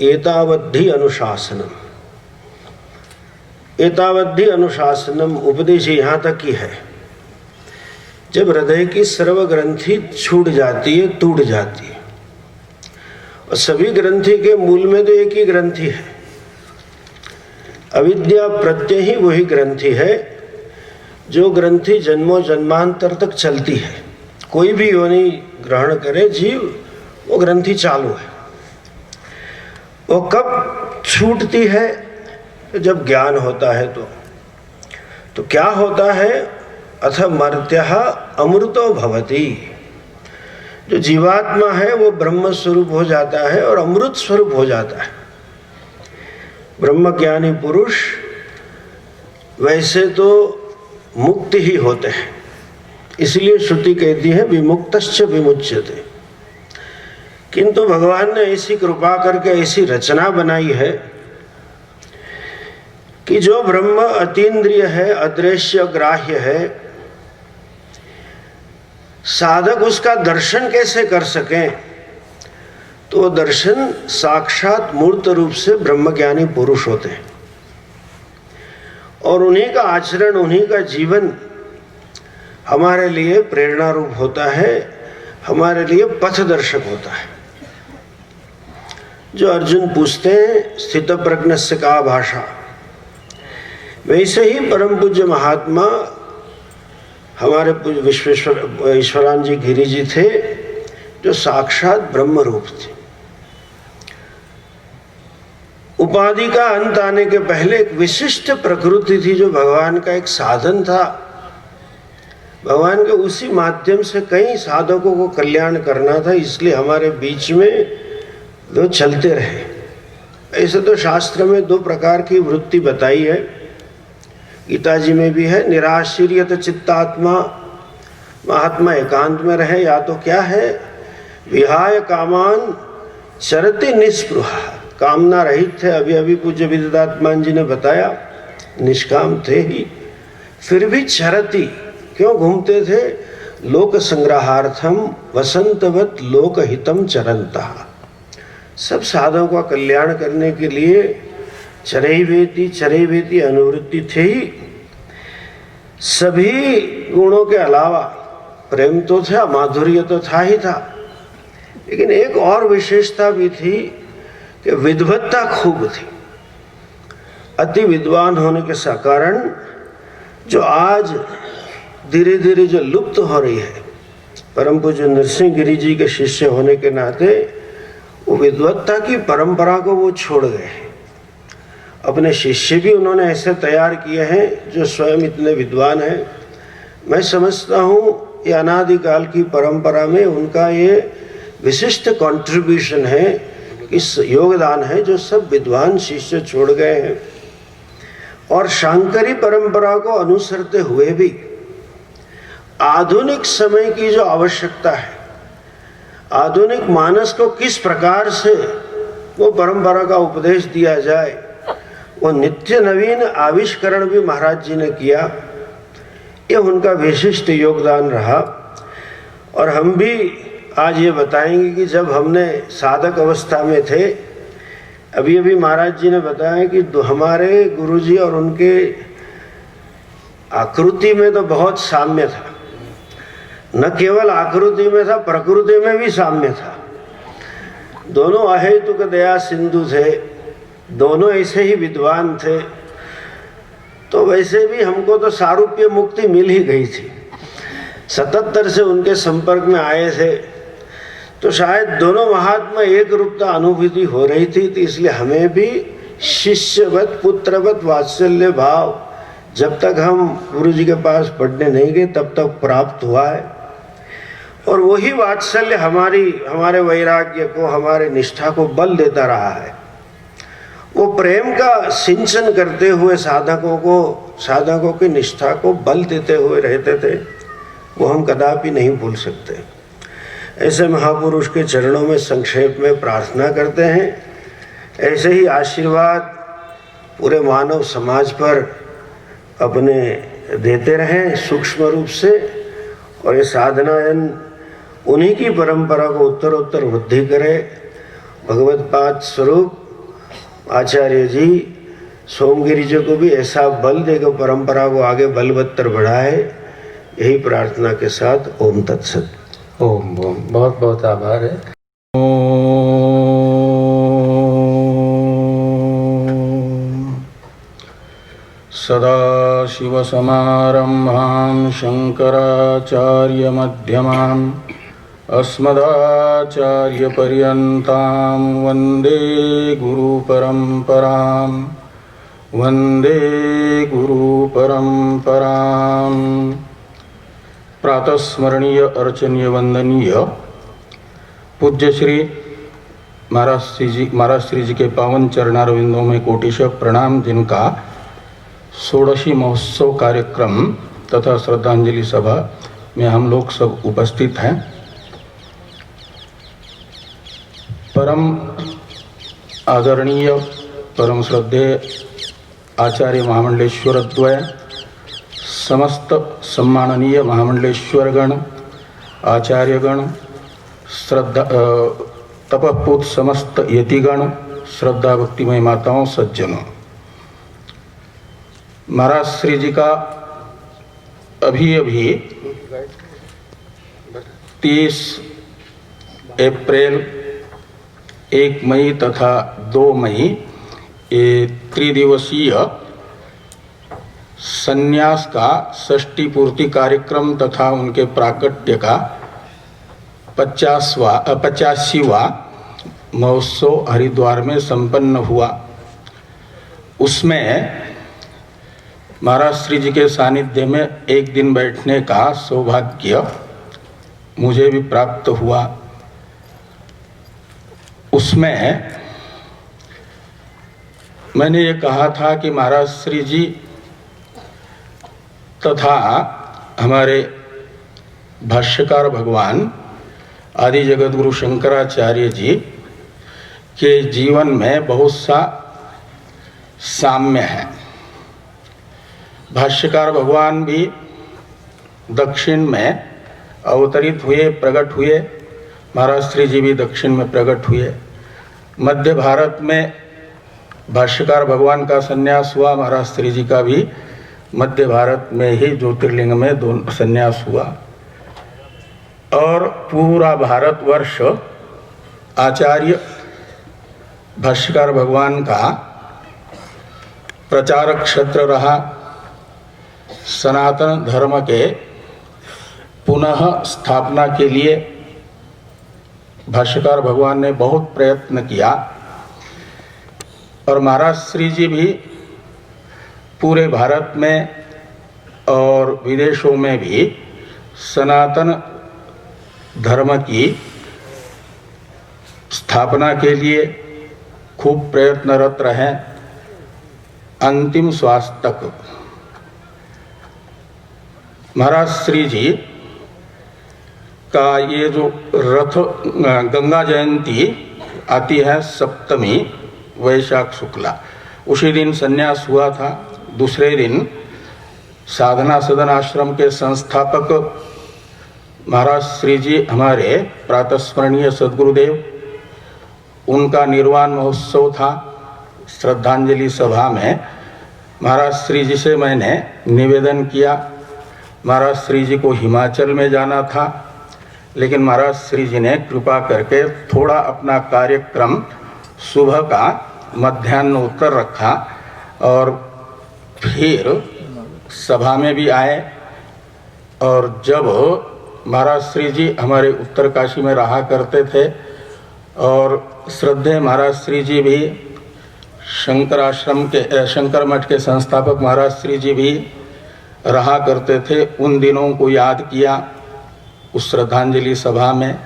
एतावद्धि अनुशासनम। एतावद्धि अनुशासनम उपदेश यहाँ तक ही है। जब हृदय की सर्व ग्रंथि छूट जाती है, टूट जाती है, और सभी ग्रंथि के मूल में तो एक ही ग्रंथि है, अविद्या प्रत्यय ही वही ग्रंथि है जो ग्रंथि जन्मों जन्मांतर तक चलती है। कोई भी योनि ग्रहण करे जीव, वो ग्रंथि चालू है। वो कब छूटती है? जब ज्ञान होता है तो क्या होता है? अथ मर्त्यः अमृतो भवति। जो जीवात्मा है वो ब्रह्म स्वरूप हो जाता है और अमृत स्वरूप हो जाता है। ब्रह्मज्ञानी पुरुष वैसे तो मुक्ति ही होते हैं, इसलिए श्रुति कहती है विमुक्तश्च विमुच्यते। किंतु भगवान ने ऐसी कृपा करके ऐसी रचना बनाई है कि जो ब्रह्म अतीन्द्रिय है, अदृश्य ग्राह्य है, साधक उसका दर्शन कैसे कर सकें? तो वो दर्शन साक्षात मूर्त रूप से ब्रह्मज्ञानी पुरुष होते हैं, और उन्हीं का आचरण, उन्हीं का जीवन हमारे लिए प्रेरणा रूप होता है, हमारे लिए पथदर्शक होता है। जो अर्जुन पूछते हैं स्थित प्रज्ञस्य का भाषा, वैसे ही परम पूज्य महात्मा हमारे ईश्वरान जी गिरी जी थे, जो साक्षात ब्रह्म रूप थे। उपाधि का अंत आने के पहले एक विशिष्ट प्रकृति थी जो भगवान का एक साधन था। भगवान के उसी माध्यम से कई साधकों को कल्याण करना था, इसलिए हमारे बीच में वो चलते रहे। ऐसे तो शास्त्र में दो प्रकार की वृत्ति बताई है, गीता जी में भी है, निराश्रियत चित्तात्मा, महात्मा एकांत में रहे, या तो क्या है विहाय कामान चरति निस्पृहा, कामना रहित थे। अभी अभी पूज्य विदितात्मान जी ने बताया निष्काम थे ही, फिर भी चरति क्यों घूमते थे? लोक संग्रहार्थम वसंतवत लोकहितम चरंता। सब साधकों का कल्याण करने के लिए चरैवेति अनुवृत्ति थे ही। सभी गुणों के अलावा प्रेम तो था, माधुर्य तो था ही था, लेकिन एक और विशेषता भी थी कि विद्वत्ता खूब थी। अति विद्वान होने के कारण जो आज धीरे धीरे जो लुप्त हो रही है, परम पूज्य नरसिंह गिरी जी के शिष्य होने के नाते वो विद्वत्ता की परंपरा को वो छोड़ गए हैं। अपने शिष्य भी उन्होंने ऐसे तैयार किए हैं जो स्वयं इतने विद्वान हैं। मैं समझता हूँ ये अनादिकाल की परंपरा में उनका ये विशिष्ट कंट्रीब्यूशन है, इस योगदान है जो सब विद्वान शिष्य छोड़ गए हैं। और शांकरी परंपरा को अनुसरते हुए भी आधुनिक समय की जो आवश्यकता है, आधुनिक मानस को किस प्रकार से वो परंपरा का उपदेश दिया जाए, वो नित्य नवीन आविष्करण भी महाराज जी ने किया। ये उनका विशिष्ट योगदान रहा। और हम भी आज ये बताएंगे कि जब हमने साधक अवस्था में थे, अभी अभी महाराज जी ने बताया कि हमारे गुरुजी और उनके आकृति में तो बहुत साम्य था। न केवल आकृति में था, प्रकृति में भी साम्य था। दोनों अहेतुक दया सिंधु थे, दोनों ऐसे ही विद्वान थे। तो वैसे भी हमको तो सारूप्य मुक्ति मिल ही गई थी। 77 से उनके संपर्क में आए थे, तो शायद दोनों महात्मा एक रूपता अनुभूति हो रही थी। तो इसलिए हमें भी शिष्यवत पुत्रवत वात्सल्य भाव जब तक हम गुरु जी के पास पढ़ने नहीं गए तब तक प्राप्त हुआ है। और वही वात्सल्य हमारे वैराग्य को, हमारे निष्ठा को बल देता रहा है। वो प्रेम का सिंचन करते हुए साधकों की निष्ठा को बल देते हुए रहते थे। वो हम कदापि नहीं भूल सकते। ऐसे महापुरुष के चरणों में संक्षेप में प्रार्थना करते हैं, ऐसे ही आशीर्वाद पूरे मानव समाज पर अपने देते रहें सूक्ष्म रूप से, और ये साधनायन उन्हीं की परंपरा को उत्तरोत्तर वृद्धि करे। भगवत्पाद स्वरूप आचार्य जी सोमगिरी जी को भी ऐसा बल देकर परंपरा को आगे बलवत्तर बढ़ाए, यही प्रार्थना के साथ ओम तत्सत। ओम ओम, बहुत बहुत आभार है। सदाशिवसमारम्भां शङ्कराचार्यमध्यमाम् अस्मदाचार्यपर्यन्तां वन्दे गुरुपरम्पराम् वन्दे गुरुपरम्पराम्। प्रातस्मरणीय अर्चनीय वंदनीय पूज्य श्री महाराज श्री जी के पावन चरणारविंदों में कोटिशः प्रणाम, जिनका षोडशी महोत्सव कार्यक्रम तथा श्रद्धांजलि सभा में हम लोग सब उपस्थित हैं। परम आदरणीय परम श्रद्धेय आचार्य महामंडलेश्वर द्वय, समस्त सम्माननीय महामंडलेश्वरगण, आचार्यगण, श्रद्धा तपपूत समस्त यतिगण, श्रद्धा भक्तिमय माताओं, सज्जनों, महाराज श्री जी का अभी 30 अप्रैल, 1 मई तथा 2 मई ये त्रिदिवसीय संन्यास का षष्ठी पूर्ति कार्यक्रम तथा उनके प्राकट्य का 85वां महोत्सव हरिद्वार में संपन्न हुआ। उसमें महाराज श्री जी के सानिध्य में एक दिन बैठने का सौभाग्य मुझे भी प्राप्त हुआ। उसमें मैंने ये कहा था कि महाराज श्री जी तथा हमारे भाष्यकार भगवान आदि जगतगुरु शंकराचार्य जी के जीवन में बहुत सा साम्य है। भाष्यकार भगवान भी दक्षिण में अवतरित हुए, प्रकट हुए, महाराज श्री जी भी दक्षिण में प्रकट हुए। मध्य भारत में भाष्यकार भगवान का संन्यास हुआ, महाराज श्री जी का भी मध्य भारत में ही ज्योतिर्लिंग में दोनों संन्यास हुआ। और पूरा भारतवर्ष आचार्य भाष्यकार भगवान का प्रचारक क्षेत्र रहा। सनातन धर्म के पुनः स्थापना के लिए भाष्यकार भगवान ने बहुत प्रयत्न किया, और महाराज श्री जी भी पूरे भारत में और विदेशों में भी सनातन धर्म की स्थापना के लिए खूब प्रयत्नरत रहे, अंतिम श्वास तक। महाराज श्री जी का ये जो रथ गंगा जयंती आती है 7वीं वैशाख शुक्ला, उसी दिन संन्यास हुआ था। दूसरे दिन साधना सदन आश्रम के संस्थापक महाराज श्री जी हमारे प्रातस्मरणीय सद्गुरुदेव, उनका निर्वाण महोत्सव था। श्रद्धांजलि सभा में महाराज श्री जी से मैंने निवेदन किया, महाराज श्री जी को हिमाचल में जाना था, लेकिन महाराज श्री जी ने कृपा करके थोड़ा अपना कार्यक्रम सुबह का मध्यान्होत्तर रखा, और फिर सभा में भी आए। और जब महाराज श्री जी हमारे उत्तरकाशी में रहा करते थे, और श्रद्धेय महाराज श्री जी भी शंकर मठ के संस्थापक महाराज श्री जी भी रहा करते थे, उन दिनों को याद किया उस श्रद्धांजलि सभा में।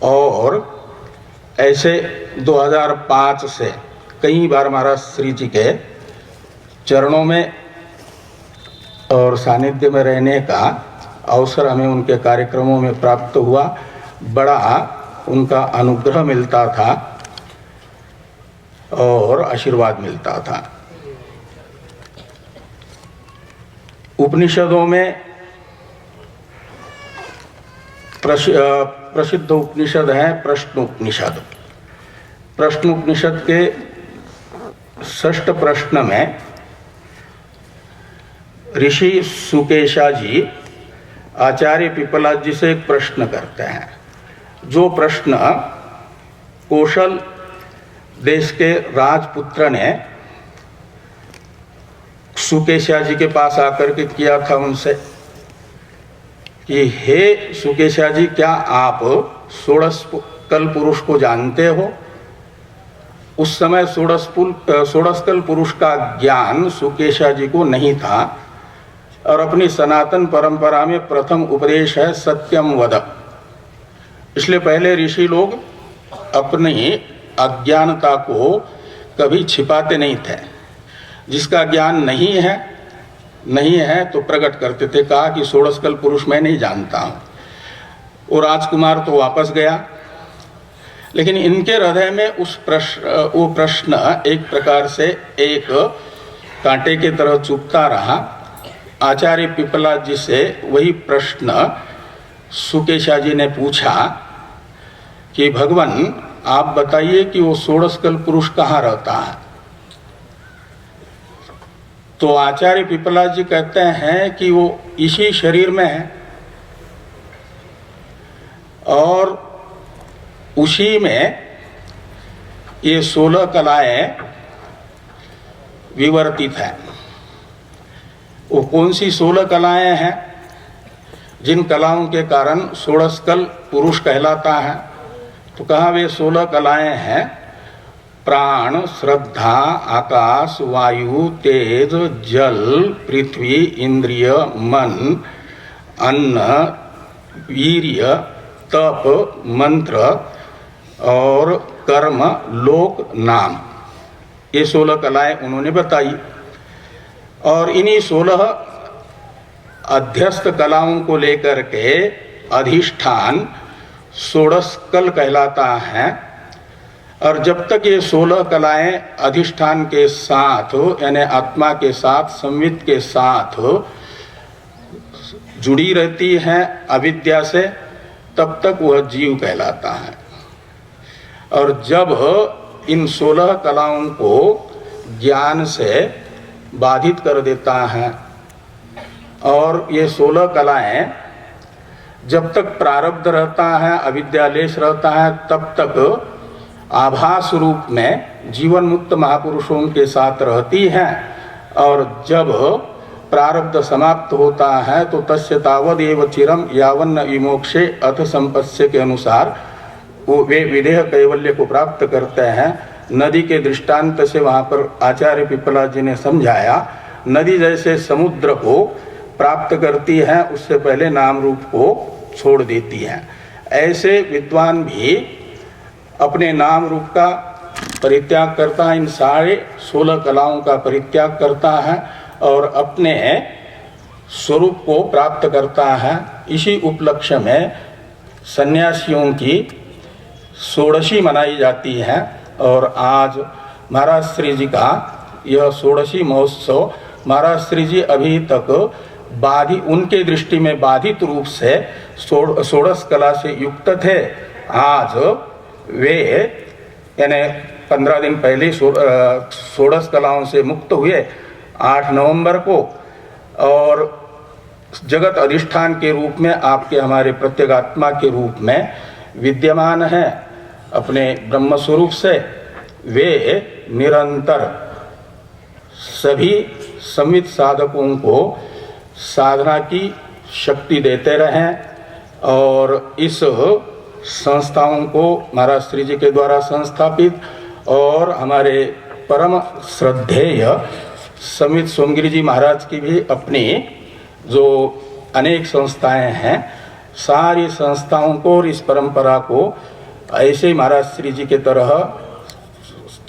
और ऐसे 2005 से कई बार महाराज श्री जी के चरणों में और सानिध्य में रहने का अवसर हमें उनके कार्यक्रमों में प्राप्त हुआ, बड़ा उनका अनुग्रह मिलता था और आशीर्वाद मिलता था। उपनिषदों में प्रसिद्ध उपनिषद है प्रश्न उपनिषद। प्रश्न उपनिषद के 6ठ प्रश्न में ऋषि सुकेशा जी आचार्य पिपलाद जी से एक प्रश्न करते हैं, जो प्रश्न कौशल देश के राजपुत्र ने सुकेशा जी के पास आकर के किया था उनसे कि हे सुकेशा जी, क्या आप षोडशकल पुरुष को जानते हो? उस समय षोडशकल पुरुष का ज्ञान सुकेशा जी को नहीं था और अपनी सनातन परंपरा में प्रथम उपदेश है सत्यम वद। इसलिए पहले ऋषि लोग अपनी अज्ञानता को कभी छिपाते नहीं थे। जिसका ज्ञान नहीं है तो प्रकट करते थे। कहा कि षोडशकल पुरुष मैं नहीं जानता हूँ। और राजकुमार तो वापस गया, लेकिन इनके हृदय में वो प्रश्न एक प्रकार से एक कांटे की तरह चुभता रहा। आचार्य पिपलाद जी से वही प्रश्न सुकेशा जी ने पूछा कि भगवान आप बताइए कि वो षोडशकल पुरुष कहाँ रहता है? तो आचार्य पिपलाद जी कहते हैं कि वो इसी शरीर में है और उसी में ये 16 कलाएं विवर्तित हैं। वो कौन सी 16 कलाएं हैं? जिन कलाओं के कारण षोडशकल पुरुष कहलाता है। तो कहा वे 16 कलाएं हैं प्राण, श्रद्धा, आकाश, वायु, तेज, जल, पृथ्वी, इंद्रिय, मन, अन्न, वीर्य, तप, मंत्र और कर्म, लोक, नाम। ये 16 कलाएं उन्होंने बताई और इन्हीं 16 अध्यस्त कलाओं को लेकर के अधिष्ठान षोडशकल कहलाता है। और जब तक ये 16 कलाएं अधिष्ठान के साथ यानी आत्मा के साथ, संवित के साथ जुड़ी रहती हैं अविद्या से, तब तक वह जीव कहलाता है। और जब इन 16 कलाओं को ज्ञान से बाधित कर देता है और ये 16 कलाएं जब तक प्रारब्ध रहता है, अविद्यालेश रहता है, तब तक आभास रूप में जीवन मुक्त महापुरुषों के साथ रहती हैं। और जब प्रारब्ध समाप्त होता है तो तस्य तावदेव चिरम यावन्न विमोक्षे अथ संपत्स्य के अनुसार वे विदेह कैवल्य को प्राप्त करते हैं। नदी के दृष्टांत से वहाँ पर आचार्य पिपला जी ने समझाया, नदी जैसे समुद्र को प्राप्त करती है उससे पहले नाम रूप को छोड़ देती है, ऐसे विद्वान भी अपने नाम रूप का परित्याग करता है, इन सारे 16 कलाओं का परित्याग करता है और अपने स्वरूप को प्राप्त करता है। इसी उपलक्ष्य में सन्यासियों की षोडशी मनाई जाती है और आज महाराज श्री जी का यह षोडशी महोत्सव, महाराज श्री जी अभी तक उनके दृष्टि में बाधित रूप से षोडश कला से युक्त थे। आज वे यानी 15 दिन पहले षोडश कलाओं से मुक्त हुए 8 नवंबर को, और जगत अधिष्ठान के रूप में आपके हमारे प्रत्यगात्मा के रूप में विद्यमान है अपने ब्रह्म स्वरूप से। वे निरंतर सभी संवित साधकों को साधना की शक्ति देते रहें और इस संस्थाओं को महाराज श्री जी के द्वारा संस्थापित और हमारे परम श्रद्धेय समित सोमगिरी जी महाराज की भी अपनी जो अनेक संस्थाएं हैं, सारी संस्थाओं को और इस परंपरा को ऐसे महाराज श्री जी के तरह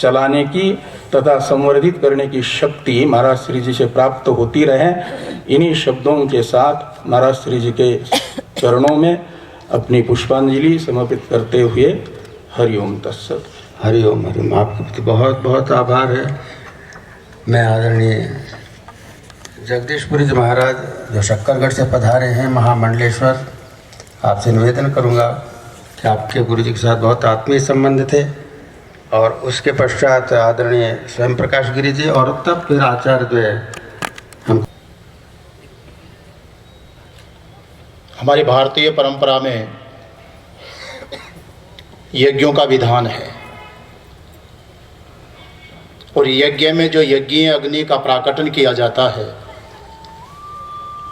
चलाने की तथा संवर्धित करने की शक्ति महाराज श्री जी से प्राप्त होती रहे। इन्हीं शब्दों के साथ महाराज श्री जी के चरणों में अपनी पुष्पांजलि समर्पित करते हुए हरिओम तत्सत। हरिओम हरिओम। आपके प्रति बहुत बहुत आभार है। मैं आदरणीय जगदीशपुरी जी महाराज जो शक्करगढ़ से पधारे हैं, महामंडलेश्वर, आपसे निवेदन करूंगा कि आपके गुरु जी के साथ बहुत आत्मीय संबंध थे, और उसके पश्चात आदरणीय स्वयं प्रकाश गिरी जी, और तब फिर आचार्य द्वय। हमारी भारतीय परंपरा में यज्ञों का विधान है, और यज्ञ में जो यज्ञीय अग्नि का प्राकटन किया जाता है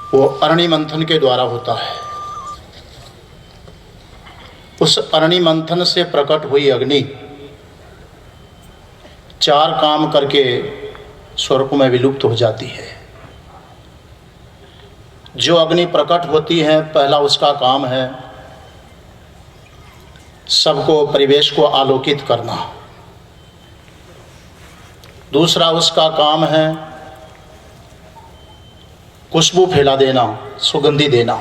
वो अरणि मंथन के द्वारा होता है। उस अरणि मंथन से प्रकट हुई अग्नि 4 काम करके स्वर्ग में विलुप्त हो जाती है। जो अग्नि प्रकट होती है, पहला उसका काम है सबको, परिवेश को आलोकित करना। दूसरा उसका काम है खुशबू फैला देना, सुगंधि देना।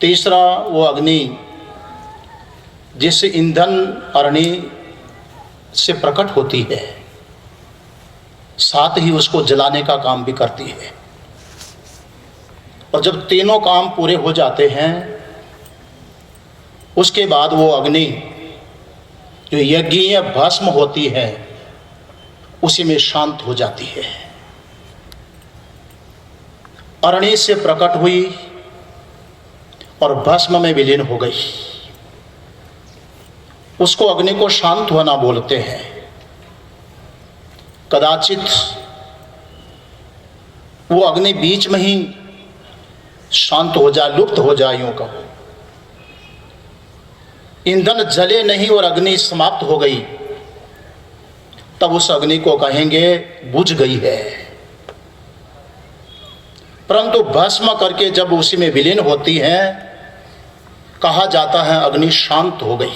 तीसरा वो अग्नि जिस ईंधन अरणि से प्रकट होती है, साथ ही उसको जलाने का काम भी करती है। और जब तीनों काम पूरे हो जाते हैं, उसके बाद वो अग्नि जो यज्ञीय भस्म होती है उसी में शांत हो जाती है। अरणि से प्रकट हुई और भस्म में विलीन हो गई, उसको अग्नि को शांत होना बोलते हैं। कदाचित वो अग्नि बीच में ही शांत हो जाए, लुप्त हो जाए, यूं कहो। ईंधन जले नहीं और अग्नि समाप्त हो गई, तब उस अग्नि को कहेंगे बुझ गई है। परंतु भस्म करके जब उसी में विलीन होती है, कहा जाता है अग्नि शांत हो गई।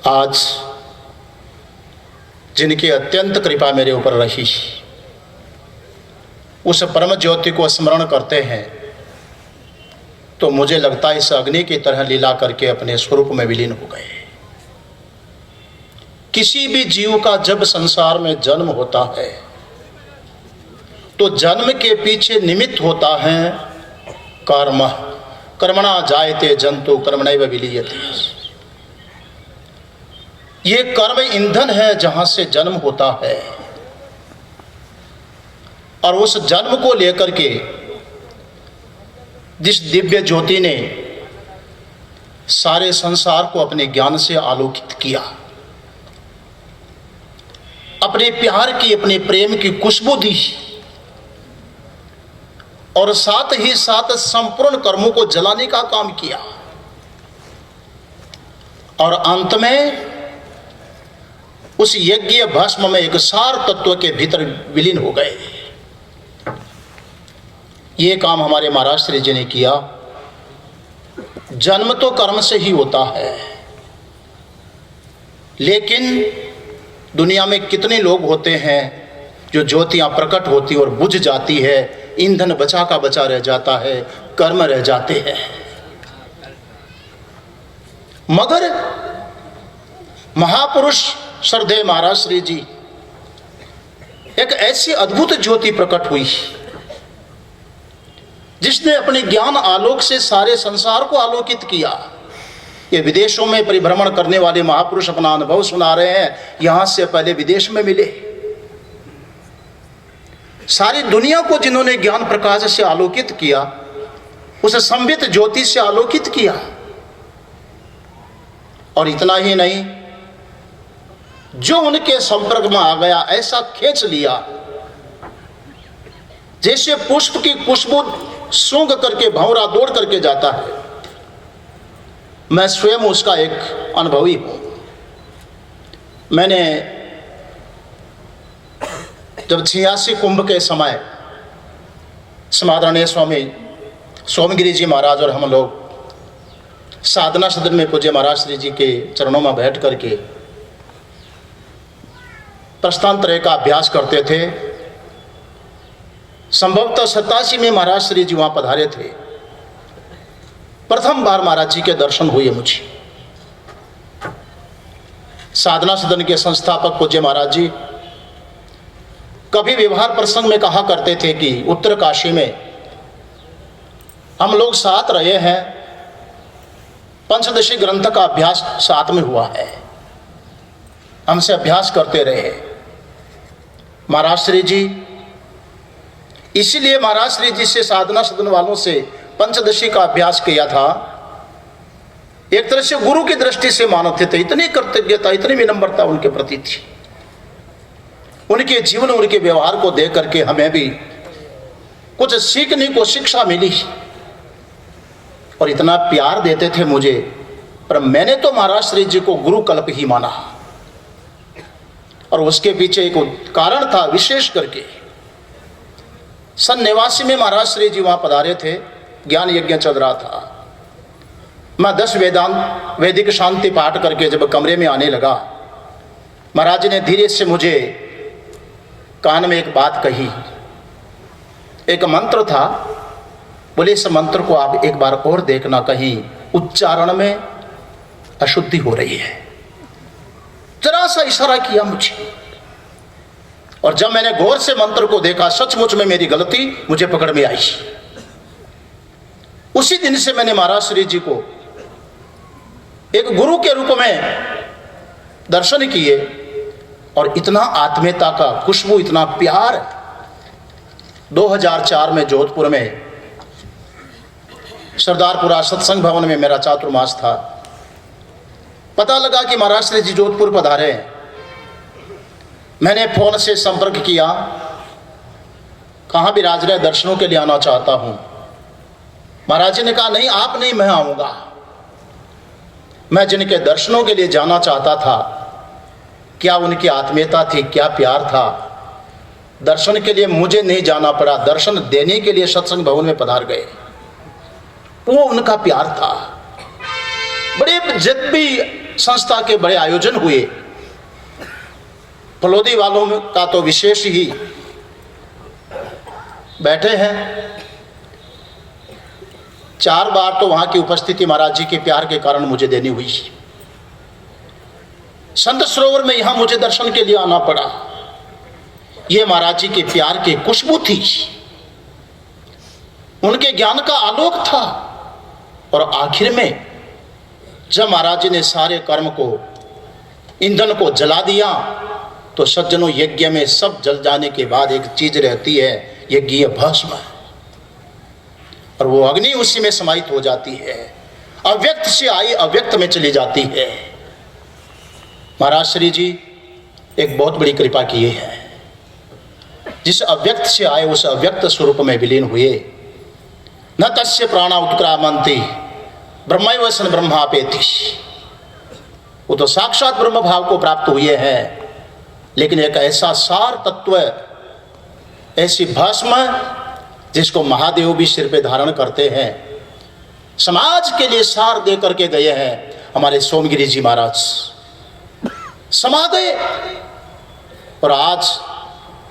आज जिनकी अत्यंत कृपा मेरे ऊपर रही, उस परम ज्योति को स्मरण करते हैं तो मुझे लगता है इस अग्नि की तरह लीला करके अपने स्वरूप में विलीन हो गए। किसी भी जीव का जब संसार में जन्म होता है तो जन्म के पीछे निमित्त होता है कर्म। कर्मणा जायते जंतु कर्मणैव विलीयते। ये कर्म ईंधन है जहां से जन्म होता है, और उस जन्म को लेकर के जिस दिव्य ज्योति ने सारे संसार को अपने ज्ञान से आलोकित किया, अपने प्यार की, अपने प्रेम की खुशबू दी, और साथ ही साथ संपूर्ण कर्मों को जलाने का काम किया, और अंत में उस यज्ञ भस्म में एक सार तत्व के भीतर विलीन हो गए। ये काम हमारे महाराज श्री जी ने किया। जन्म तो कर्म से ही होता है, लेकिन दुनिया में कितने लोग होते हैं जो ज्योतियां प्रकट होती और बुझ जाती है, ईंधन बचा का बचा रह जाता है, कर्म रह जाते हैं। मगर महापुरुष श्रद्धेय महाराज श्री जी, एक ऐसी अद्भुत ज्योति प्रकट हुई जिसने अपने ज्ञान आलोक से सारे संसार को आलोकित किया। ये विदेशों में परिभ्रमण करने वाले महापुरुष अपना अनुभव सुना रहे हैं, यहां से पहले विदेश में मिले। सारी दुनिया को जिन्होंने ज्ञान प्रकाश से आलोकित किया, उस संबित ज्योति से आलोकित किया। और इतना ही नहीं, जो उनके संपर्क में आ गया ऐसा खींच लिया जैसे पुष्प की खुशबू सूंघ करके भंवरा दौड़ करके जाता है। मैं स्वयं उसका एक अनुभवी हूं। मैंने जब 86 कुंभ के समय समादरणीय स्वामी सोमगिरी जी महाराज और हम लोग साधना सदन में पूज्य महाराज श्री जी के चरणों में बैठ करके प्रस्थानत्रय का अभ्यास करते थे। संभवतः 87 में महाराज श्री जी वहाँ पधारे थे। प्रथम बार महाराज जी के दर्शन हुए मुझे। साधना सदन के संस्थापक पूज्य महाराज जी कभी व्यवहार प्रसंग में कहा करते थे कि उत्तर काशी में हम लोग साथ रहे हैं, पंचदशी ग्रंथ का अभ्यास साथ में हुआ है, हमसे अभ्यास करते रहे महाराज श्री जी। इसीलिए महाराज श्री जी से साधना सदन वालों से पंचदशी का अभ्यास किया था। एक तरह से गुरु की दृष्टि से मानते थे। इतनी कृतज्ञता, इतनी विनम्रता उनके प्रति थी। उनके जीवन, उनके व्यवहार को देख करके हमें भी कुछ सीखने को शिक्षा मिली और इतना प्यार देते थे मुझे। पर मैंने तो महाराज श्री जी को गुरु कल्प ही माना और उसके पीछे एक कारण था। विशेष करके सन 89 में महाराज श्री जी वहां पधारे थे, ज्ञान यज्ञ चल रहा था। मैं 10 वेदांत वैदिक शांति पाठ करके जब कमरे में आने लगा, महाराज ने धीरे से मुझे कान में एक बात कही। एक मंत्र था, बोले इस मंत्र को आप एक बार और देखना, कहीं उच्चारण में अशुद्धि हो रही है। जरा सा इशारा किया मुझे और जब मैंने गौर से मंत्र को देखा, सचमुच में मेरी गलती मुझे पकड़ में आई। उसी दिन से मैंने महाराज श्री जी को एक गुरु के रूप में दर्शन किए और इतना आत्मीयता का खुशबू, इतना प्यार। 2004 में जोधपुर में सरदारपुरा सत्संग भवन में मेरा चातुर्मास था। पता लगा कि महाराज श्री जी जोधपुर पधारे। मैंने फोन से संपर्क किया, कहाँ विराज रहे, दर्शनों के लिए आना चाहता हूँ। महाराज जी ने कहा नहीं, आप नहीं, मैं आऊँगा। मैं जिनके दर्शनों के लिए जाना चाहता था, क्या उनकी आत्मीयता थी, क्या प्यार था। दर्शन के लिए मुझे नहीं जाना पड़ा, दर्शन देने के लिए सत्संग भवन में पधार गए। वो उनका प्यार था। बड़े जब भी संस्था के बड़े आयोजन हुए, फलोदी वालों का तो विशेष ही बैठे हैं। 4 बार तो वहां की उपस्थिति महाराज जी के प्यार के कारण मुझे देनी हुई। संत सरोवर में यहां मुझे दर्शन के लिए आना पड़ा। ये महाराज जी के प्यार की खुशबू थी, उनके ज्ञान का आलोक था। और आखिर में जब महाराज जी ने सारे कर्म को, ईंधन को जला दिया, तो सज्जनों यज्ञ में सब जल जाने के बाद एक चीज रहती है, यज्ञीय भस्म, और वो अग्नि उसी में समाहित हो जाती है। अव्यक्त से आई अव्यक्त में चली जाती है। महाराज श्री जी एक बहुत बड़ी कृपा किए हैं। जिस अव्यक्त से आए उस अव्यक्त स्वरूप में विलीन हुए। न तस्य प्राणा उत्क्रामंति ब्रह्मैव सन ब्रह्मापेति। वो तो साक्षात ब्रह्म भाव को प्राप्त हुए हैं, लेकिन एक ऐसा सार तत्व, ऐसी भस्म जिसको महादेव भी सिर पे धारण करते हैं, समाज के लिए सार दे करके गए हैं हमारे सोमगिरी जी महाराज। समा गए और आज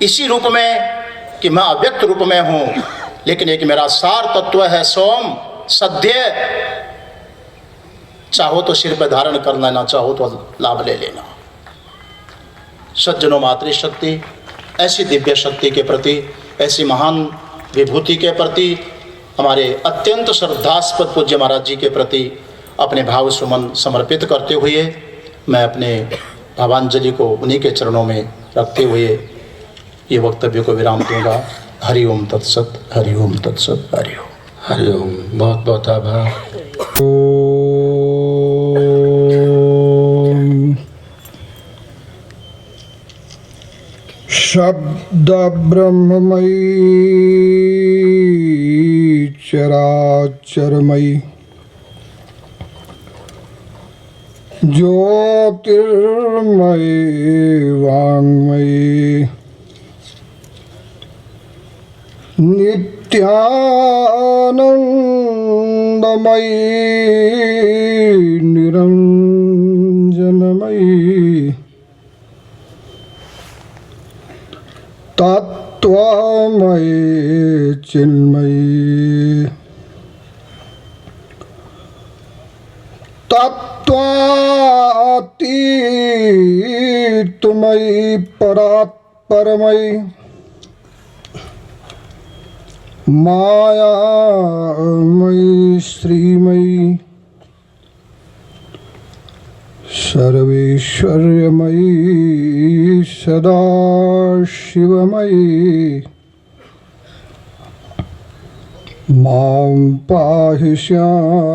इसी रूप में कि मैं अव्यक्त रूप में हूं, लेकिन एक मेरा सार तत्व है सोम सद्य। चाहो तो सिर पर धारण कर लेना, चाहो तो लाभ ले लेना। सज्जनों, मातृशक्ति, ऐसी दिव्य शक्ति के प्रति, ऐसी महान विभूति के प्रति, हमारे अत्यंत श्रद्धास्पद पूज्य महाराज जी के प्रति अपने भाव सुमन समर्पित करते हुए मैं अपने भावांजलि को उन्हीं के चरणों में रखते हुए ये वक्तव्य को विराम दूंगा। हरि ओम तत्सत, हरि ओम तत्सत, हरि ओम। हरि ओम। बहुत बहुत आभार। शब्द ब्रह्ममयी चराचरमयी ज्योतिर्मयी वाङ्मयी नित्यानंद निरंजनमयी तत्त्वमयी चिन्मयी तत्त्वातीतमयी परात्परमयी मायामयी श्रीमयी सर्वैश्वर्यमयी सदाशिवमयी मां पाहि श्यामम्बिके।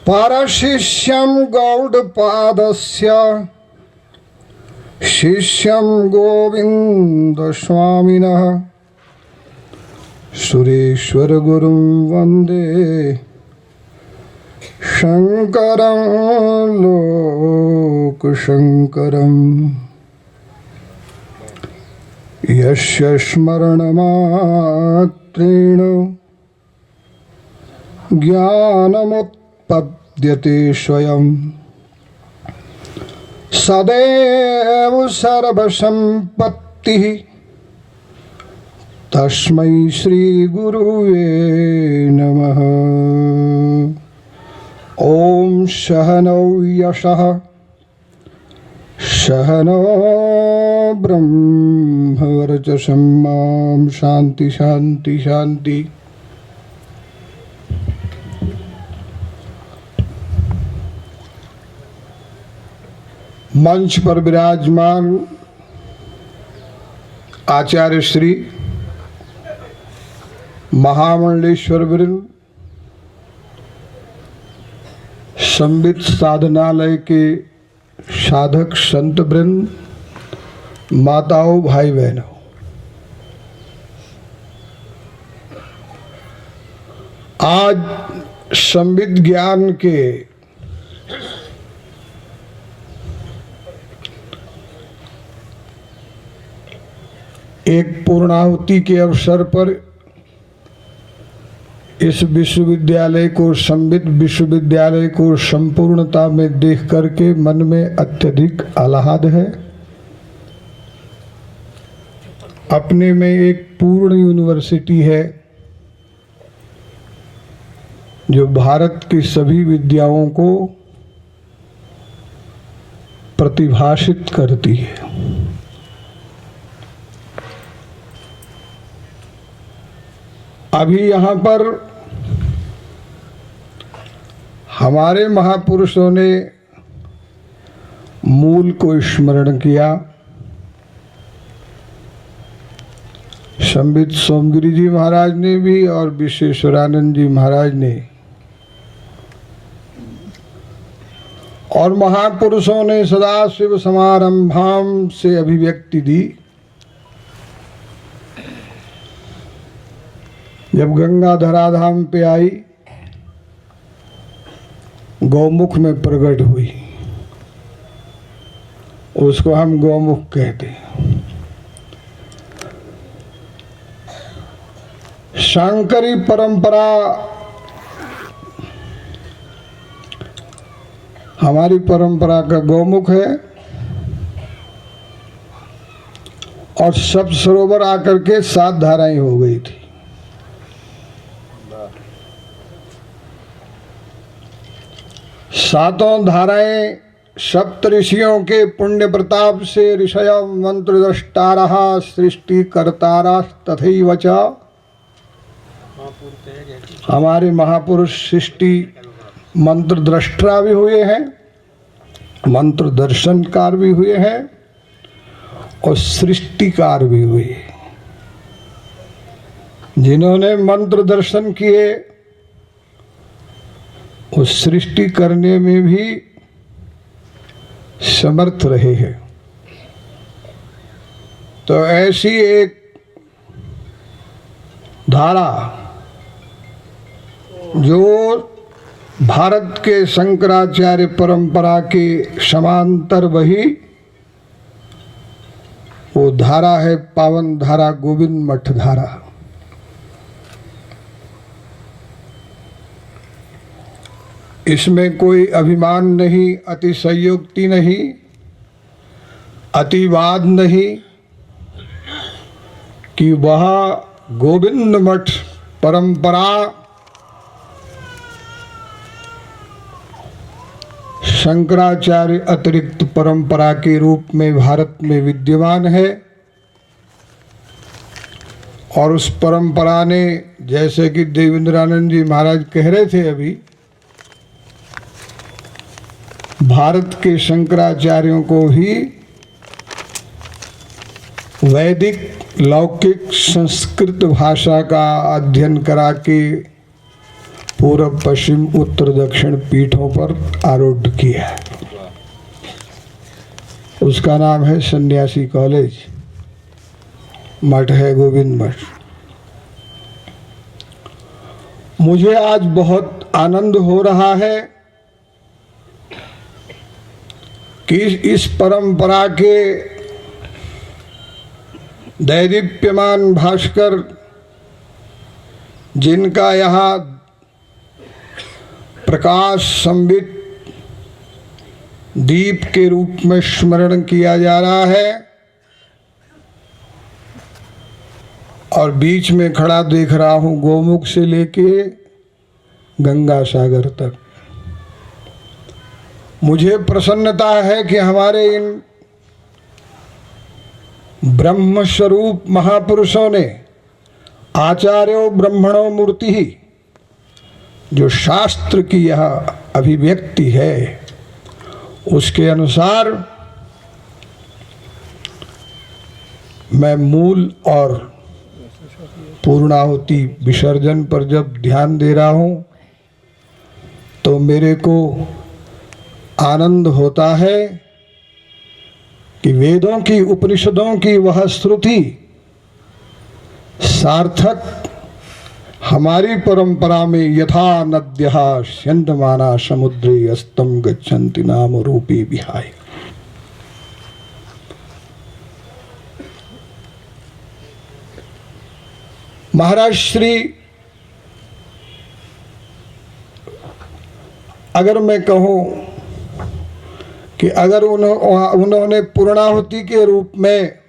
परशिष्यं गौडपादस्य शिष्यं गोविन्दस्वामिनः सुरेश्वरगुरुं वन्दे शङ्करं लोकशङ्करम्। यस्य स्मरणमात्रेण ज्ञानमुत्पद्यते स्वयं सदैव सर्वसम्पत्तिः तस्मै श्रीगुरुवे नमः। ॐ सहनौ यशः सहनो ब्रह्मवर्चसं मां शान्ति शान्ति शान्ति। मंच पर विराजमान आचार्य श्री महामंडलेश्वर वृंद, संबित साधनालय के साधक संत वृंद, माताओं भाई बहनों, आज संबित ज्ञान के एक पूर्णाहुति के अवसर पर इस विश्वविद्यालय को, संबित विश्वविद्यालय को संपूर्णता में देख करके मन में अत्यधिक आह्लाद है। अपने में एक पूर्ण यूनिवर्सिटी है जो भारत की सभी विद्याओं को प्रतिभाषित करती है। अभी यहाँ पर हमारे महापुरुषों ने मूल को स्मरण किया। संबित सोमगिरी जी महाराज ने भी और विश्वेश्वरानंद जी महाराज ने, और महापुरुषों ने सदाशिव समारंभाम से अभिव्यक्ति दी। जब गंगा धराधाम पे आई, गौमुख में प्रकट हुई, उसको हम गौमुख कहते हैं। शांकरी परंपरा हमारी परंपरा का गौमुख है, और सप्त सरोवर आकर के 7 धाराएं हो गई थी। सातों धाराएं सप्त ऋषियों के पुण्य प्रताप से ऋषय मंत्र द्रष्टारः सृष्टि कर्तारः तथैव च, हमारे महापुरुष सृष्टि मंत्र द्रष्टा भी हुए हैं, मंत्र दर्शनकार भी हुए हैं, और सृष्टिकार भी हुए। जिन्होंने मंत्र दर्शन किए उस सृष्टि करने में भी समर्थ रहे हैं। तो ऐसी एक धारा जो भारत के शंकराचार्य परंपरा के समांतर वही वो धारा है पावन धारा गोविंद मठ धारा। इसमें कोई अभिमान नहीं, अतिशयोक्ति नहीं, अतिवाद नहीं कि वह गोविंद मठ परंपरा शंकराचार्य अतिरिक्त परंपरा के रूप में भारत में विद्यमान है। और उस परंपरा ने, जैसे कि देवेंद्रानंद जी महाराज कह रहे थे अभी, भारत के शंकराचार्यों को ही वैदिक लौकिक संस्कृत भाषा का अध्ययन करा के पूर्व पश्चिम उत्तर दक्षिण पीठों पर आरूढ़ किया है। उसका नाम है सन्यासी कॉलेज, मठ है गोविंद मठ। मुझे आज बहुत आनंद हो रहा है कि इस परंपरा के दैदीप्यमान भास्कर, जिनका यहाँ प्रकाश संबित दीप के रूप में स्मरण किया जा रहा है, और बीच में खड़ा देख रहा हूँ गोमुख से लेके गंगा सागर तक। मुझे प्रसन्नता है कि हमारे इन ब्रह्म स्वरूप महापुरुषों ने, आचार्यो ब्रह्मणो मूर्ति ही, जो शास्त्र की यह अभिव्यक्ति है, उसके अनुसार मैं मूल और पूर्णाहुति विसर्जन पर जब ध्यान दे रहा हूँ तो मेरे को आनंद होता है कि वेदों की, उपनिषदों की वह श्रुति सार्थक हमारी परंपरा में यथा नद्यः स्यन्दमाना समुद्रे अस्तम गच्छन्ति नाम रूपी विहाय। महाराज श्री, अगर मैं कहूं कि अगर उन्होंने पूर्णाहुति के रूप में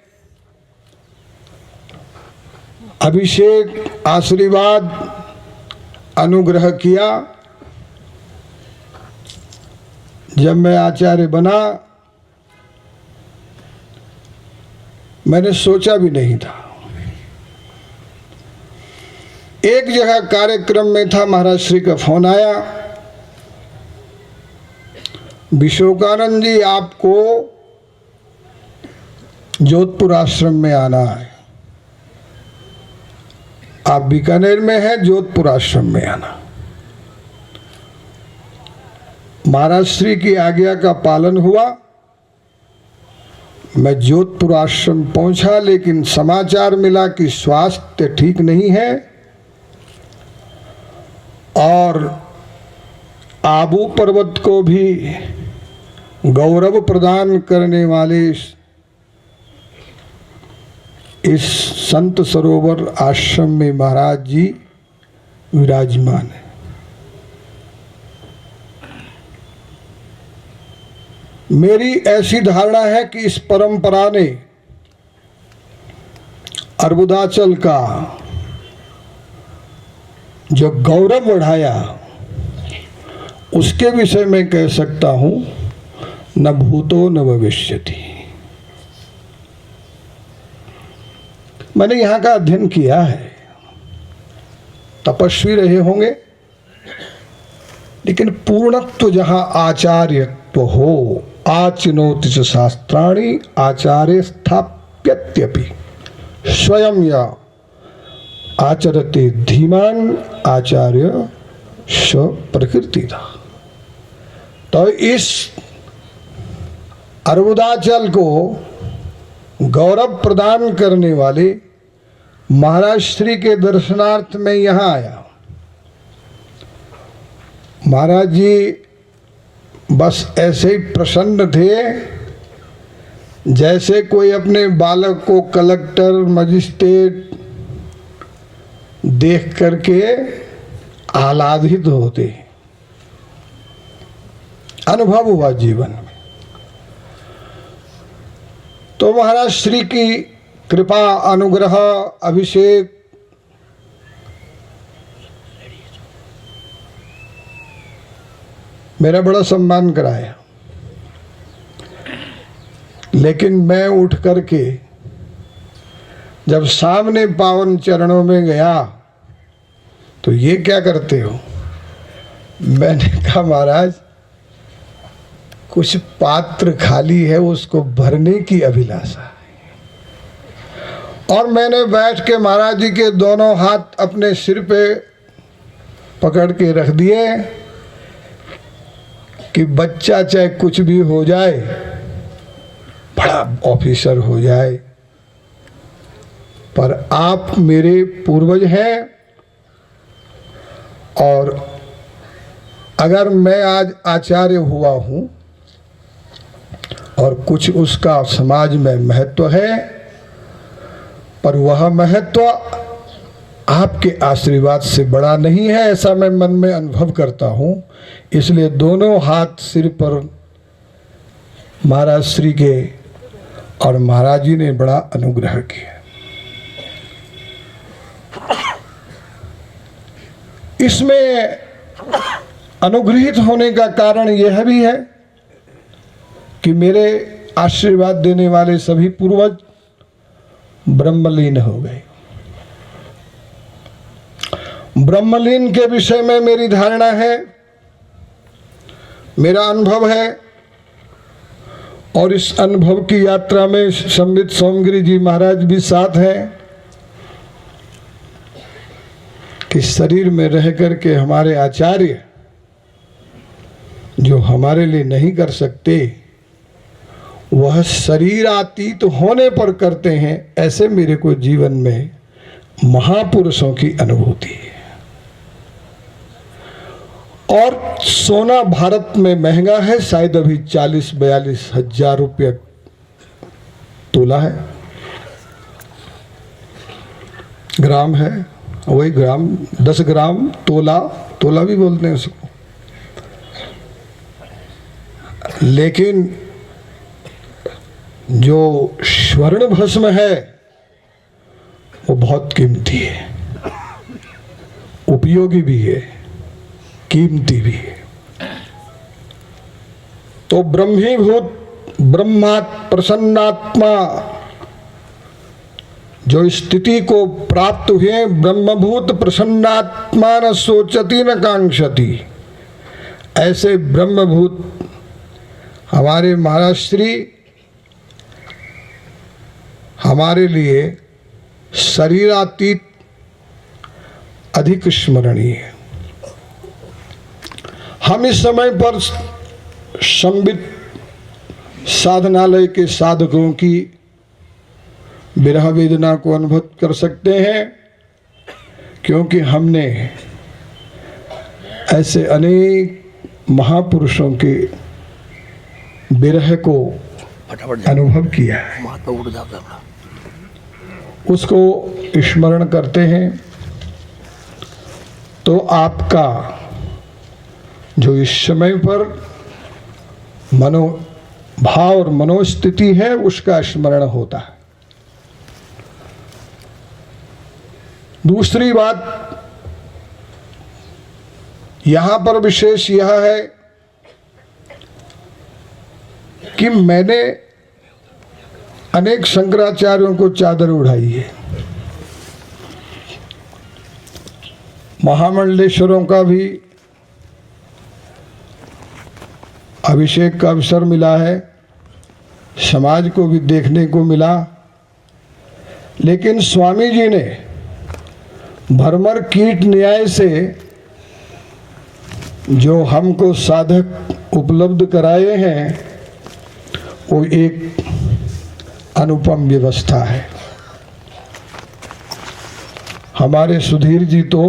अभिषेक, आशीर्वाद, अनुग्रह किया, जब मैं आचार्य बना मैंने सोचा भी नहीं था। एक जगह कार्यक्रम में था, महाराज श्री का फोन आया, विशोकानंद जी आपको जोधपुर आश्रम में आना है, आप बीकानेर में हैं, जोधपुर आश्रम में आना। महाराज श्री की आज्ञा का पालन हुआ, मैं जोधपुर आश्रम पहुंचा, लेकिन समाचार मिला कि स्वास्थ्य ठीक नहीं है और आबू पर्वत को भी गौरव प्रदान करने वाले इस संत सरोवर आश्रम में महाराज जी विराजमान है। मेरी ऐसी धारणा है कि इस परंपरा ने अर्बुदाचल का जो गौरव बढ़ाया, उसके विषय में कह सकता हूं, न भूतो न भविष्यति। मैंने यहाँ का अध्ययन किया है, तपस्वी रहे होंगे, लेकिन पूर्णत्व जहाँ आचार्यत्व हो, आचिनोति च शास्त्राणि आचार्य स्थाप्यत्यपि स्वयं या आचरते धीमान आचार्य स्व प्रकृति था। तो इस अर्बुदाचल को गौरव प्रदान करने वाले महाराज श्री के दर्शनार्थ में यहाँ आया। महाराज जी बस ऐसे ही प्रसन्न थे जैसे कोई अपने बालक को कलेक्टर मजिस्ट्रेट देख करके आह्लादित होते हैं। अनुभव हुआ जीवन में। तो महाराज श्री की कृपा, अनुग्रह, अभिषेक मेरा बड़ा सम्मान कराया। लेकिन मैं उठ करके जब सामने पावन चरणों में गया तो ये क्या करते हो? मैंने कहा महाराज कुछ पात्र खाली है, उसको भरने की अभिलाषा है। और मैंने बैठ के महाराज जी के दोनों हाथ अपने सिर पे पकड़ के रख दिए कि बच्चा चाहे कुछ भी हो जाए, बड़ा ऑफिसर हो जाए, पर आप मेरे पूर्वज हैं। और अगर मैं आज आचार्य हुआ हूं और कुछ उसका समाज में महत्व है, पर वह महत्व आपके आशीर्वाद से बड़ा नहीं है, ऐसा मैं मन में अनुभव करता हूं। इसलिए दोनों हाथ सिर पर महाराज श्री के, और महाराज जी ने बड़ा अनुग्रह किया। इसमें अनुग्रहित होने का कारण यह भी है कि मेरे आशीर्वाद देने वाले सभी पूर्वज ब्रह्मलीन हो गए। ब्रह्मलीन के विषय में मेरी धारणा है, मेरा अनुभव है, और इस अनुभव की यात्रा में संबित सोमगिरी जी महाराज भी साथ हैं कि शरीर में रह करके हमारे आचार्य जो हमारे लिए नहीं कर सकते, वह शरीरातीत होने पर करते हैं। ऐसे मेरे को जीवन में महापुरुषों की अनुभूति है। और सोना भारत में महंगा है, शायद अभी 40-42 हजार रुपये तोला है, ग्राम है, वही ग्राम, 10 ग्राम तोला, तोला भी बोलते हैं उसको। लेकिन जो स्वर्ण भस्म है वो बहुत कीमती है, उपयोगी भी है, कीमती भी है। तो ब्रह्मीभूत ब्रह्मात् प्रसन्नात्मा जो स्थिति को प्राप्त हुए, ब्रह्मभूत प्रसन्नात्मा न सोचती न कांक्षती, ऐसे ब्रह्मभूत हमारे महाराज श्री हमारे लिए शरीरातीत अधिक स्मरणीय है। हम इस समय पर संबित साधनालय के साधकों की विरह वेदना को अनुभव कर सकते हैं, क्योंकि हमने ऐसे अनेक महापुरुषों के विरह को अनुभव किया है। उसको स्मरण करते हैं तो आपका जो इस समय पर मनोभाव और मनोस्थिति है उसका स्मरण होता है। दूसरी बात यहां पर विशेष यह है कि मैंने अनेक शंकराचार्यों को चादर उड़ाई है, महामंडलेश्वरों का भी अभिषेक का अवसर मिला है, समाज को भी देखने को मिला। लेकिन स्वामी जी ने भरमर कीट न्याय से जो हमको साधक उपलब्ध कराए हैं वो एक अनुपम व्यवस्था है। हमारे सुधीर जी तो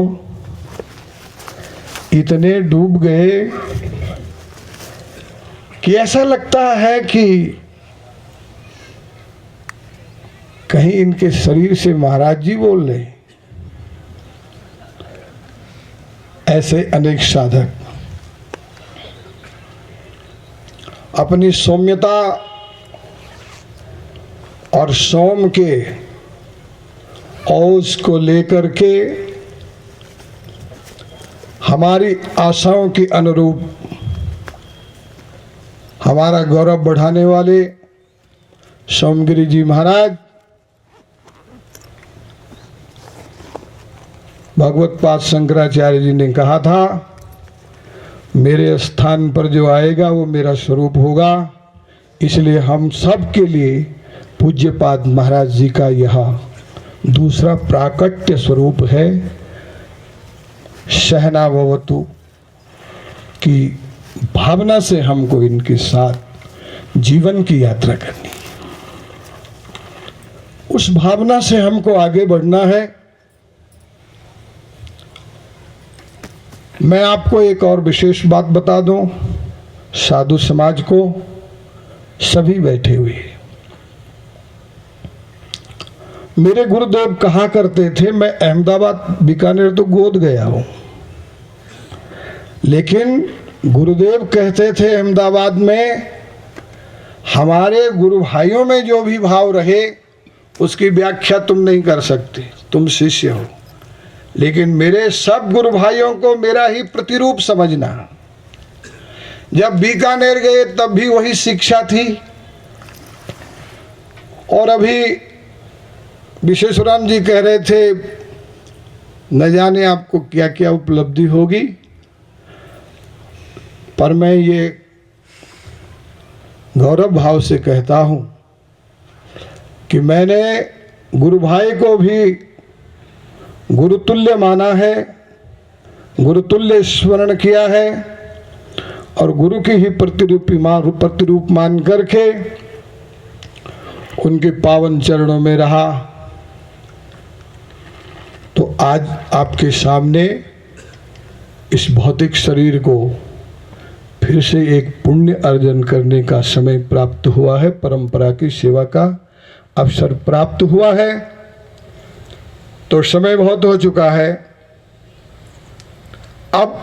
इतने डूब गए कि ऐसा लगता है कि कहीं इनके शरीर से महाराज जी बोल रहे। ऐसे अनेक साधक अपनी सौम्यता और सोम के औज को लेकर के हमारी आशाओं के अनुरूप हमारा गौरव बढ़ाने वाले सोमगिरी जी महाराज भगवत पाद शंकराचार्य जी ने कहा था, मेरे स्थान पर जो आएगा वो मेरा स्वरूप होगा। इसलिए हम सब के लिए पूज्यपाद महाराज जी का यह दूसरा प्राकट्य स्वरूप है, सहना भवतु की भावना से हमको इनके साथ जीवन की यात्रा करनी। उस भावना से हमको आगे बढ़ना है। मैं आपको एक और विशेष बात बता दूं, साधु समाज को, सभी बैठे हुए, मेरे गुरुदेव कहा करते थे, मैं अहमदाबाद बीकानेर तो गोद गया हूं, लेकिन गुरुदेव कहते थे अहमदाबाद में हमारे गुरु भाइयों में जो भी भाव रहे उसकी व्याख्या तुम नहीं कर सकते, तुम शिष्य हो, लेकिन मेरे सब गुरु भाइयों को मेरा ही प्रतिरूप समझना। जब बीकानेर गए तब भी वही शिक्षा थी, और अभी विश्वेश्वराम जी कह रहे थे न जाने आपको क्या क्या उपलब्धि होगी, पर मैं ये गौरव भाव से कहता हूं कि मैंने गुरु भाई को भी गुरुतुल्य माना है, गुरुतुल्य स्मरण किया है, और गुरु की ही प्रतिरूप मान करके उनके पावन चरणों में रहा। तो आज आपके सामने इस भौतिक शरीर को फिर से एक पुण्य अर्जन करने का समय प्राप्त हुआ है, परंपरा की सेवा का अवसर प्राप्त हुआ है। तो समय बहुत हो चुका है। अब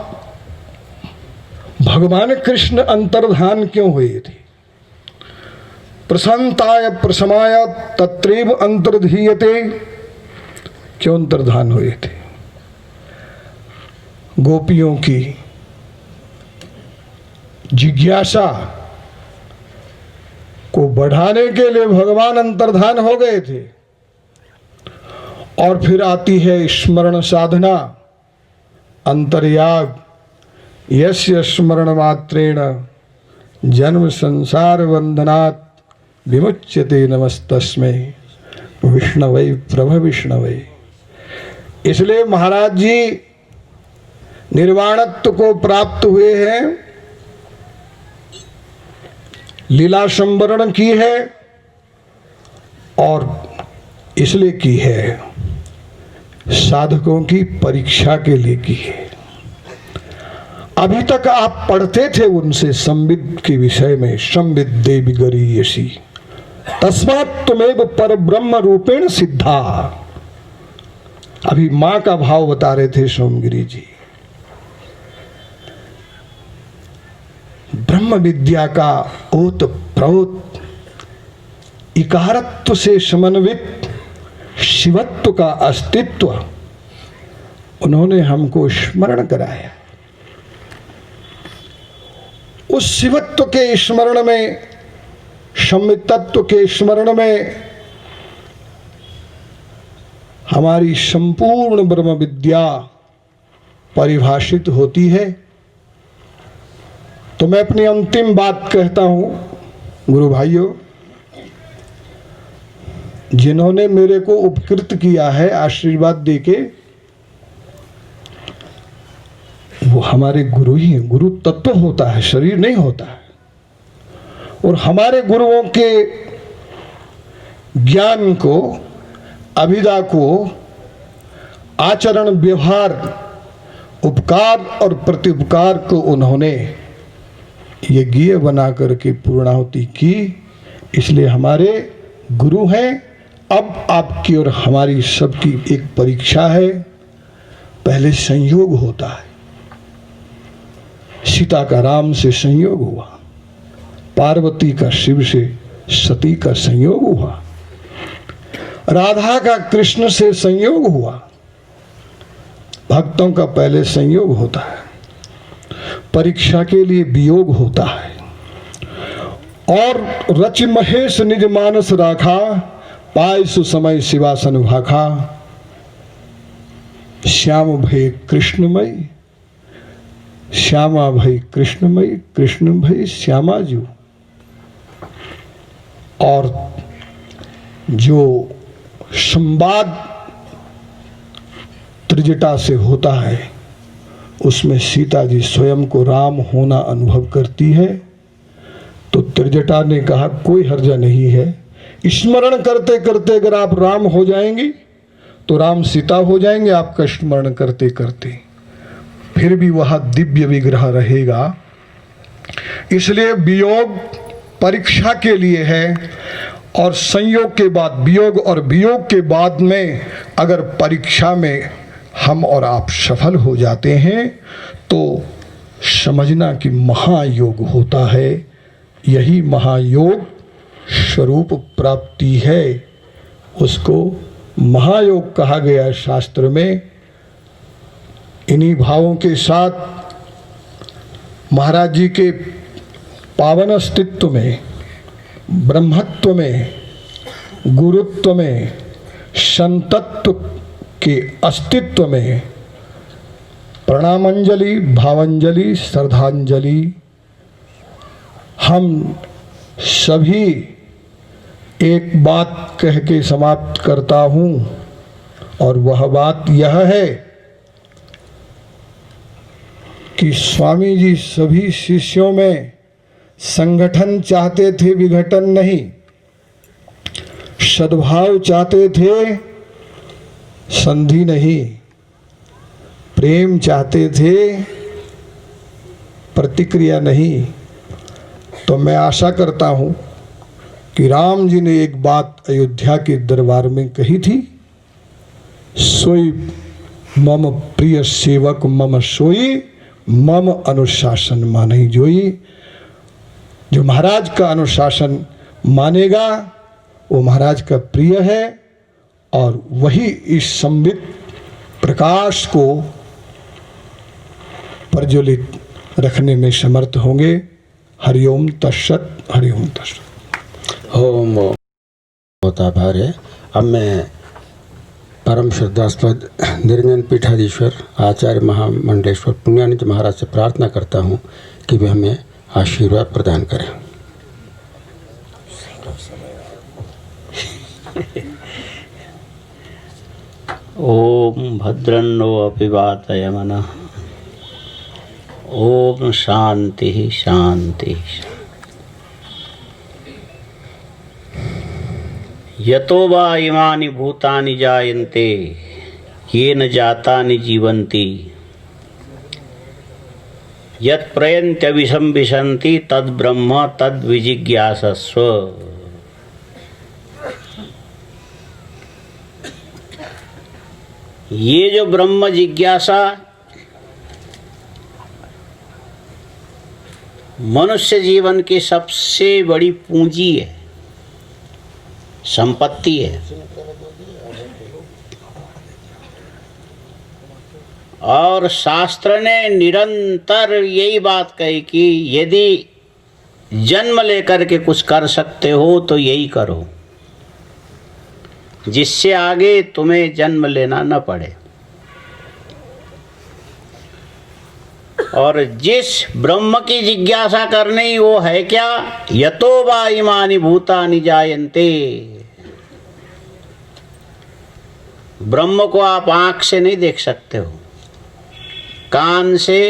भगवान कृष्ण अंतर्धान क्यों हुए थे? प्रशांताय प्रशमाय तत्रैव अंतर्धीयते, क्यों अंतर्धान हुए थे? गोपियों की जिज्ञासा को बढ़ाने के लिए भगवान अंतर्धान हो गए थे। और फिर आती है स्मरण साधना, अंतर्याग, यस्य स्मरण मात्रेण जन्म संसार बंधनात् विमुच्यते नमस्तस्मै विष्णवे प्रभ विष्णवे। इसलिए महाराज जी निर्वाणत्व को प्राप्त हुए हैं, लीला संवरण की है, और इसलिए की है साधकों की परीक्षा के लिए की है। अभी तक आप पढ़ते थे उनसे संविद के विषय में, संविद देवी गरीयसी तस्मात् तुमेव पर ब्रह्म रूपेण सिद्धा। अभी मां का भाव बता रहे थे सोमगिरी जी। ब्रह्म विद्या का ओत प्रोत इकारत्व से समन्वित शिवत्व का अस्तित्व उन्होंने हमको स्मरण कराया। उस शिवत्व के स्मरण में, संवित्तत्व के स्मरण में हमारी संपूर्ण ब्रह्म विद्या परिभाषित होती है। तो मैं अपनी अंतिम बात कहता हूं, गुरु भाइयों, जिन्होंने मेरे को उपकृत किया है आशीर्वाद देके, वो हमारे गुरु ही हैं। गुरु तत्व होता है, शरीर नहीं होता है। और हमारे गुरुओं के ज्ञान को, अभिदा को, आचरण व्यवहार, उपकार और प्रत्युपकार को उन्होंने यज्ञ बना करके पूर्णाहुति की। इसलिए हमारे गुरु हैं अब आपकी और हमारी सबकी एक परीक्षा है। पहले संयोग होता है। सीता का राम से संयोग हुआ, पार्वती का शिव से, सती का संयोग हुआ, राधा का कृष्ण से संयोग हुआ। भक्तों का पहले संयोग होता है, परीक्षा के लिए वियोग होता है। और रच महेश निज मानस राखा, पाय सुसमय शिवासन भाखा। श्याम भय कृष्णमय, श्यामा भई कृष्णमयी, कृष्ण भई श्यामाजू। और जो संवाद त्रिजटा से होता है उसमें सीता जी स्वयं को राम होना अनुभव करती है। तो त्रिजटा ने कहा कोई हर्जा नहीं है, स्मरण करते करते अगर आप राम हो जाएंगी तो राम सीता हो जाएंगे, आपका स्मरण करते करते फिर भी वह दिव्य विग्रह रहेगा। इसलिए वियोग परीक्षा के लिए है, और संयोग के बाद वियोग, और वियोग के बाद में अगर परीक्षा में हम और आप सफल हो जाते हैं तो समझना कि महायोग होता है। यही महायोग स्वरूप प्राप्ति है, उसको महायोग कहा गया है शास्त्र में। इन्हीं भावों के साथ महाराज जी के पावन अस्तित्व में, ब्रह्मत्व में, गुरुत्व में, संतत्व के अस्तित्व में प्रणामांजलि, भावांजलि, श्रद्धांजलि हम सभी एक बात कह के समाप्त करता हूँ, और वह बात यह है कि स्वामी जी सभी शिष्यों में संगठन चाहते थे, विघटन नहीं। सद्भाव चाहते थे, संधि नहीं। प्रेम चाहते थे, प्रतिक्रिया नहीं। तो मैं आशा करता हूँ कि राम जी ने एक बात अयोध्या के दरबार में कही थी, सोई मम प्रिय सेवक मम सोई, मम अनुशासन माने जोई। जो महाराज का अनुशासन मानेगा वो महाराज का प्रिय है, और वही इस संबित प्रकाश को प्रज्वलित रखने में समर्थ होंगे। हरिओम तत्सत, हरिओम तत्सत। ओम बहुत आभार है। अब मैं परम श्रद्धास्पद निरंजन पीठाधीश्वर आचार्य महामंडलेश्वर पुण्यानंद महाराज से प्रार्थना करता हूँ कि वे हमें आशीर्वाद प्रदान करें। ओम भद्रन्नो अपिवातय मनः। ओम शांति शांति। यतो वा इमानि भूतानि जायन्ते येन जातानि जीवन्ति यत् प्रयन्त्यभिसंविशन्ति तद् ब्रह्म तद् विजिज्ञासस्व। ये जो ब्रह्म जिज्ञासा मनुष्य जीवन की सबसे बड़ी पूंजी है, संपत्ति है। और शास्त्र ने निरंतर यही बात कही कि यदि जन्म लेकर के कुछ कर सकते हो तो यही करो, जिससे आगे तुम्हें जन्म लेना न पड़े। और जिस ब्रह्म की जिज्ञासा करनी वो है क्या? यतो वा इमानि भूतानि जायन्ते। ब्रह्म को आप आंख से नहीं देख सकते हो, कान से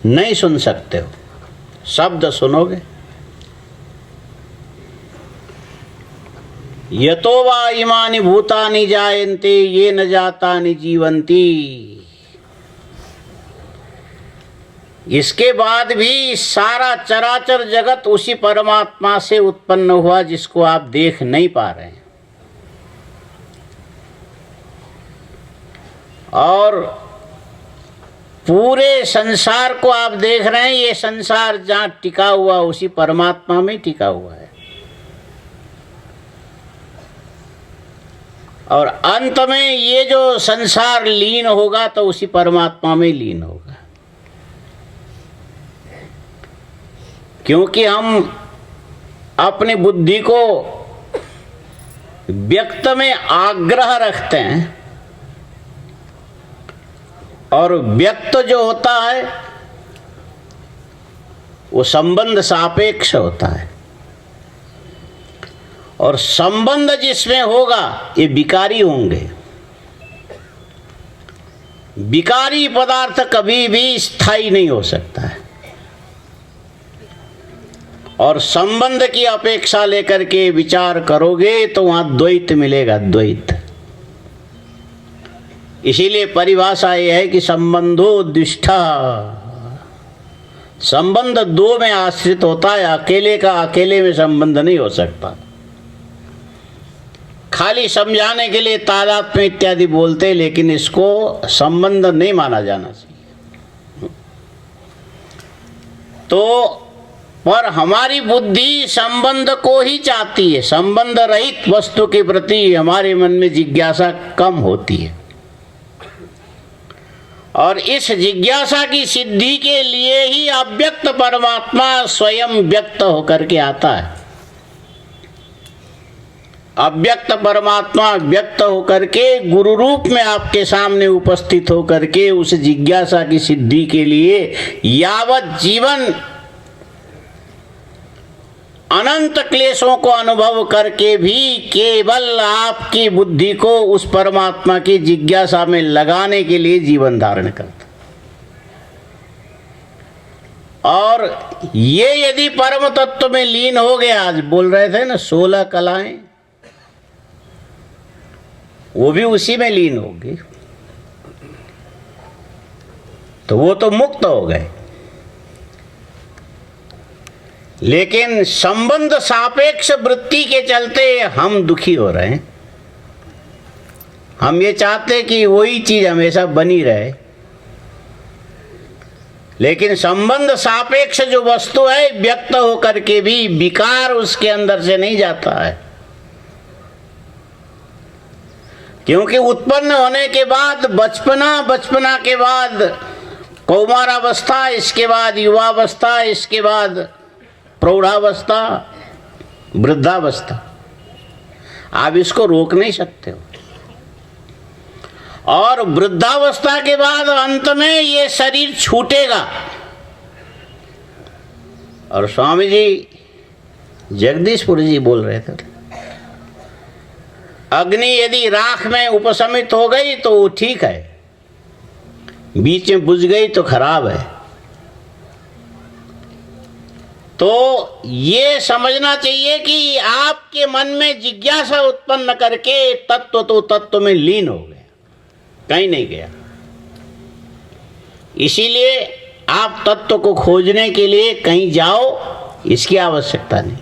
नहीं सुन सकते हो, शब्द सुनोगे। यतो वा इमानि भूतानि जायन्ते येन जातानि जीवन्ति। इसके बाद भी सारा चराचर जगत उसी परमात्मा से उत्पन्न हुआ जिसको आप देख नहीं पा रहे हैं। और पूरे संसार को आप देख रहे हैं, ये संसार जहाँ टिका हुआ उसी परमात्मा में टिका हुआ है। और अंत में ये जो संसार लीन होगा तो उसी परमात्मा में लीन होगा। क्योंकि हम अपनी बुद्धि को व्यक्त में आग्रह रखते हैं, और व्यक्त जो होता है वो संबंध सापेक्ष होता है, और संबंध जिसमें होगा ये विकारी होंगे। विकारी पदार्थ कभी भी स्थायी नहीं हो सकता है, और संबंध की अपेक्षा लेकर के विचार करोगे तो वहां द्वैत मिलेगा, द्वैत। इसीलिए परिभाषा यह है कि संबंधो द्विष्ठा, संबंध दो में आश्रित होता है, अकेले का अकेले में संबंध नहीं हो सकता। खाली समझाने के लिए तादात्म्य इत्यादि बोलते, लेकिन इसको संबंध नहीं माना जाना चाहिए। तो पर हमारी बुद्धि संबंध को ही चाहती है, संबंध रहित वस्तु के प्रति हमारे मन में जिज्ञासा कम होती है, और इस जिज्ञासा की सिद्धि के लिए ही अव्यक्त परमात्मा स्वयं व्यक्त होकर के आता है। अव्यक्त परमात्मा व्यक्त होकर के गुरु रूप में आपके सामने उपस्थित होकर के उस जिज्ञासा की सिद्धि के लिए यावत जीवन अनंत क्लेशों को अनुभव करके भी केवल आपकी बुद्धि को उस परमात्मा की जिज्ञासा में लगाने के लिए जीवन धारण करता। और ये यदि परम तत्व में लीन हो गया, आज बोल रहे थे ना 16 कलाएं, वो भी उसी में लीन होगी, तो वो तो मुक्त हो गए। लेकिन संबंध सापेक्ष वृत्ति के चलते हम दुखी हो रहे हैं। हम ये चाहते कि वही चीज हमेशा बनी रहे, लेकिन संबंध सापेक्ष जो वस्तु है व्यक्त होकर के भी विकार उसके अंदर से नहीं जाता है। क्योंकि उत्पन्न होने के बाद बचपना, बचपना के बाद कौमारावस्था, इसके बाद युवावस्था, इसके बाद प्रौढ़ावस्था, वृद्धावस्था, आप इसको रोक नहीं सकते हो। और वृद्धावस्था के बाद अंत में ये शरीर छूटेगा। और स्वामी जी जगदीशपुर जी बोल रहे थे, अग्नि यदि राख में उपशमित हो गई तो वो ठीक है, बीच में बुझ गई तो खराब है। तो ये समझना चाहिए कि आपके मन में जिज्ञासा उत्पन्न करके तत्व तो तत्व में लीन हो गया, कहीं नहीं गया। इसीलिए आप तत्व को खोजने के लिए कहीं जाओ, इसकी आवश्यकता नहीं।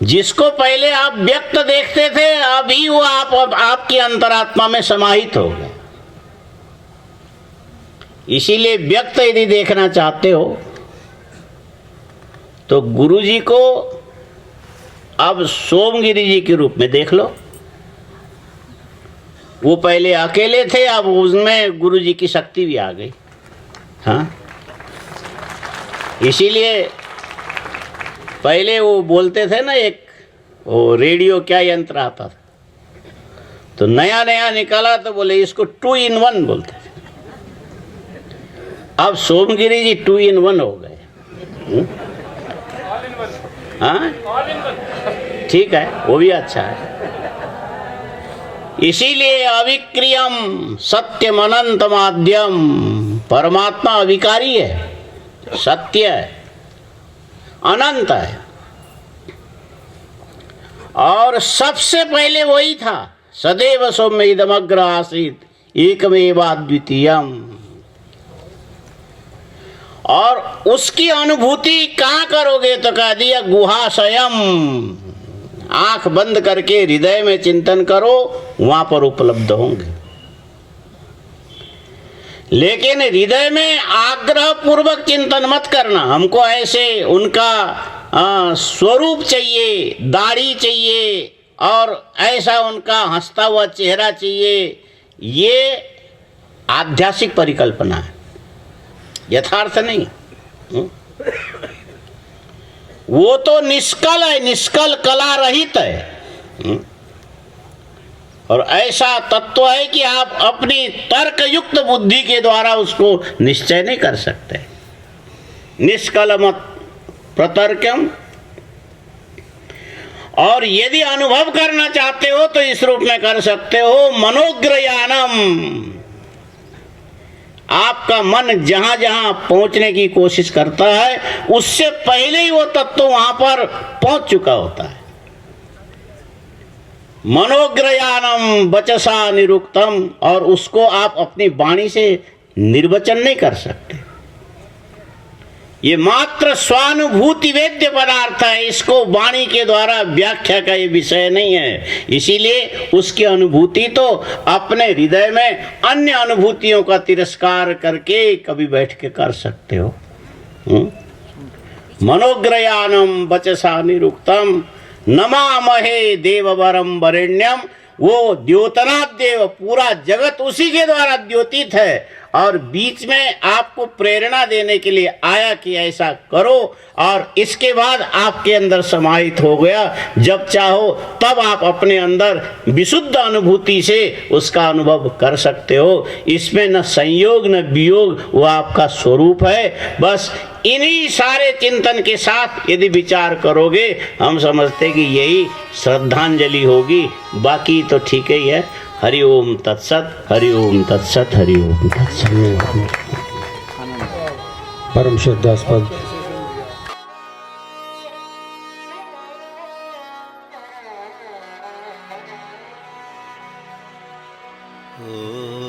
जिसको पहले आप व्यक्त देखते थे, अभी वो आपकी अंतरात्मा में समाहित हो गया। इसीलिए व्यक्त यदि देखना चाहते हो तो गुरु जी को अब सोमगिरी जी के रूप में देख लो। वो पहले अकेले थे, अब उसमें गुरु जी की शक्ति भी आ गई। हाँ, इसीलिए पहले वो बोलते थे ना, एक वो रेडियो क्या यंत्र आता था, तो नया नया निकाला तो बोले इसको 2 in 1 बोलते थे। अब सोमगिरी जी 2 in 1 हो गए। हाँ, ठीक है, वो भी अच्छा है। इसीलिए अविक्रियम सत्यम अनंत माध्यम, परमात्मा अविकारी है, सत्य है, अनंत है, और सबसे पहले वही था। सदैव सौम्य इदमग्र आसीत एकमेवाद्वितीयम। और उसकी अनुभूति कहाँ करोगे तो कह दिया गुहाशयम, आंख बंद करके हृदय में चिंतन करो, वहां पर उपलब्ध होंगे। लेकिन हृदय में आग्रह पूर्वक चिंतन मत करना, हमको ऐसे उनका स्वरूप चाहिए, दाढ़ी चाहिए और ऐसा उनका हंसता हुआ चेहरा चाहिए। ये आध्यात्मिक परिकल्पना है, यथार्थ नहीं। वो तो निष्कल है, निष्कल कला रहित है। और ऐसा तत्व है कि आप अपनी तर्कयुक्त बुद्धि के द्वारा उसको निश्चय नहीं कर सकते। निष्कलमत प्रतर्कम। और यदि अनुभव करना चाहते हो तो इस रूप में कर सकते हो, मनोग्रयानम। आपका मन जहां जहां पहुंचने की कोशिश करता है उससे पहले ही वो तत्व वहां पर पहुंच चुका होता है। मनोग्रयानम वचसा निरुक्तम। और उसको आप अपनी वाणी से निर्वचन नहीं कर सकते। ये मात्र स्वानुभूति वेद्य पदार्थ है, इसको वाणी के द्वारा व्याख्या का ये विषय नहीं है। इसीलिए उसकी अनुभूति तो अपने हृदय में अन्य अनुभूतियों का तिरस्कार करके कभी बैठ के कर सकते हो। मनोग्रयानम वचसा निरुक्तम नमामहे देववरम वरेण्यम। वो द्योतनाथ देव, पूरा जगत उसी के द्वारा द्योतित है और बीच में आपको प्रेरणा देने के लिए आया कि ऐसा करो, और इसके बाद आपके अंदर समाहित हो गया। जब चाहो तब आप अपने अंदर विशुद्ध अनुभूति से उसका अनुभव कर सकते हो। इसमें न संयोग न वियोग, वो आपका स्वरूप है। बस इन्हीं सारे चिंतन के साथ यदि विचार करोगे, हम समझते कि यही श्रद्धांजलि होगी। बाकी तो ठीक ही है। हरि ओम तत्सत, हरि ओम तत्सत, हरि ओम तत्सत। परम श्रद्धास्पद ओ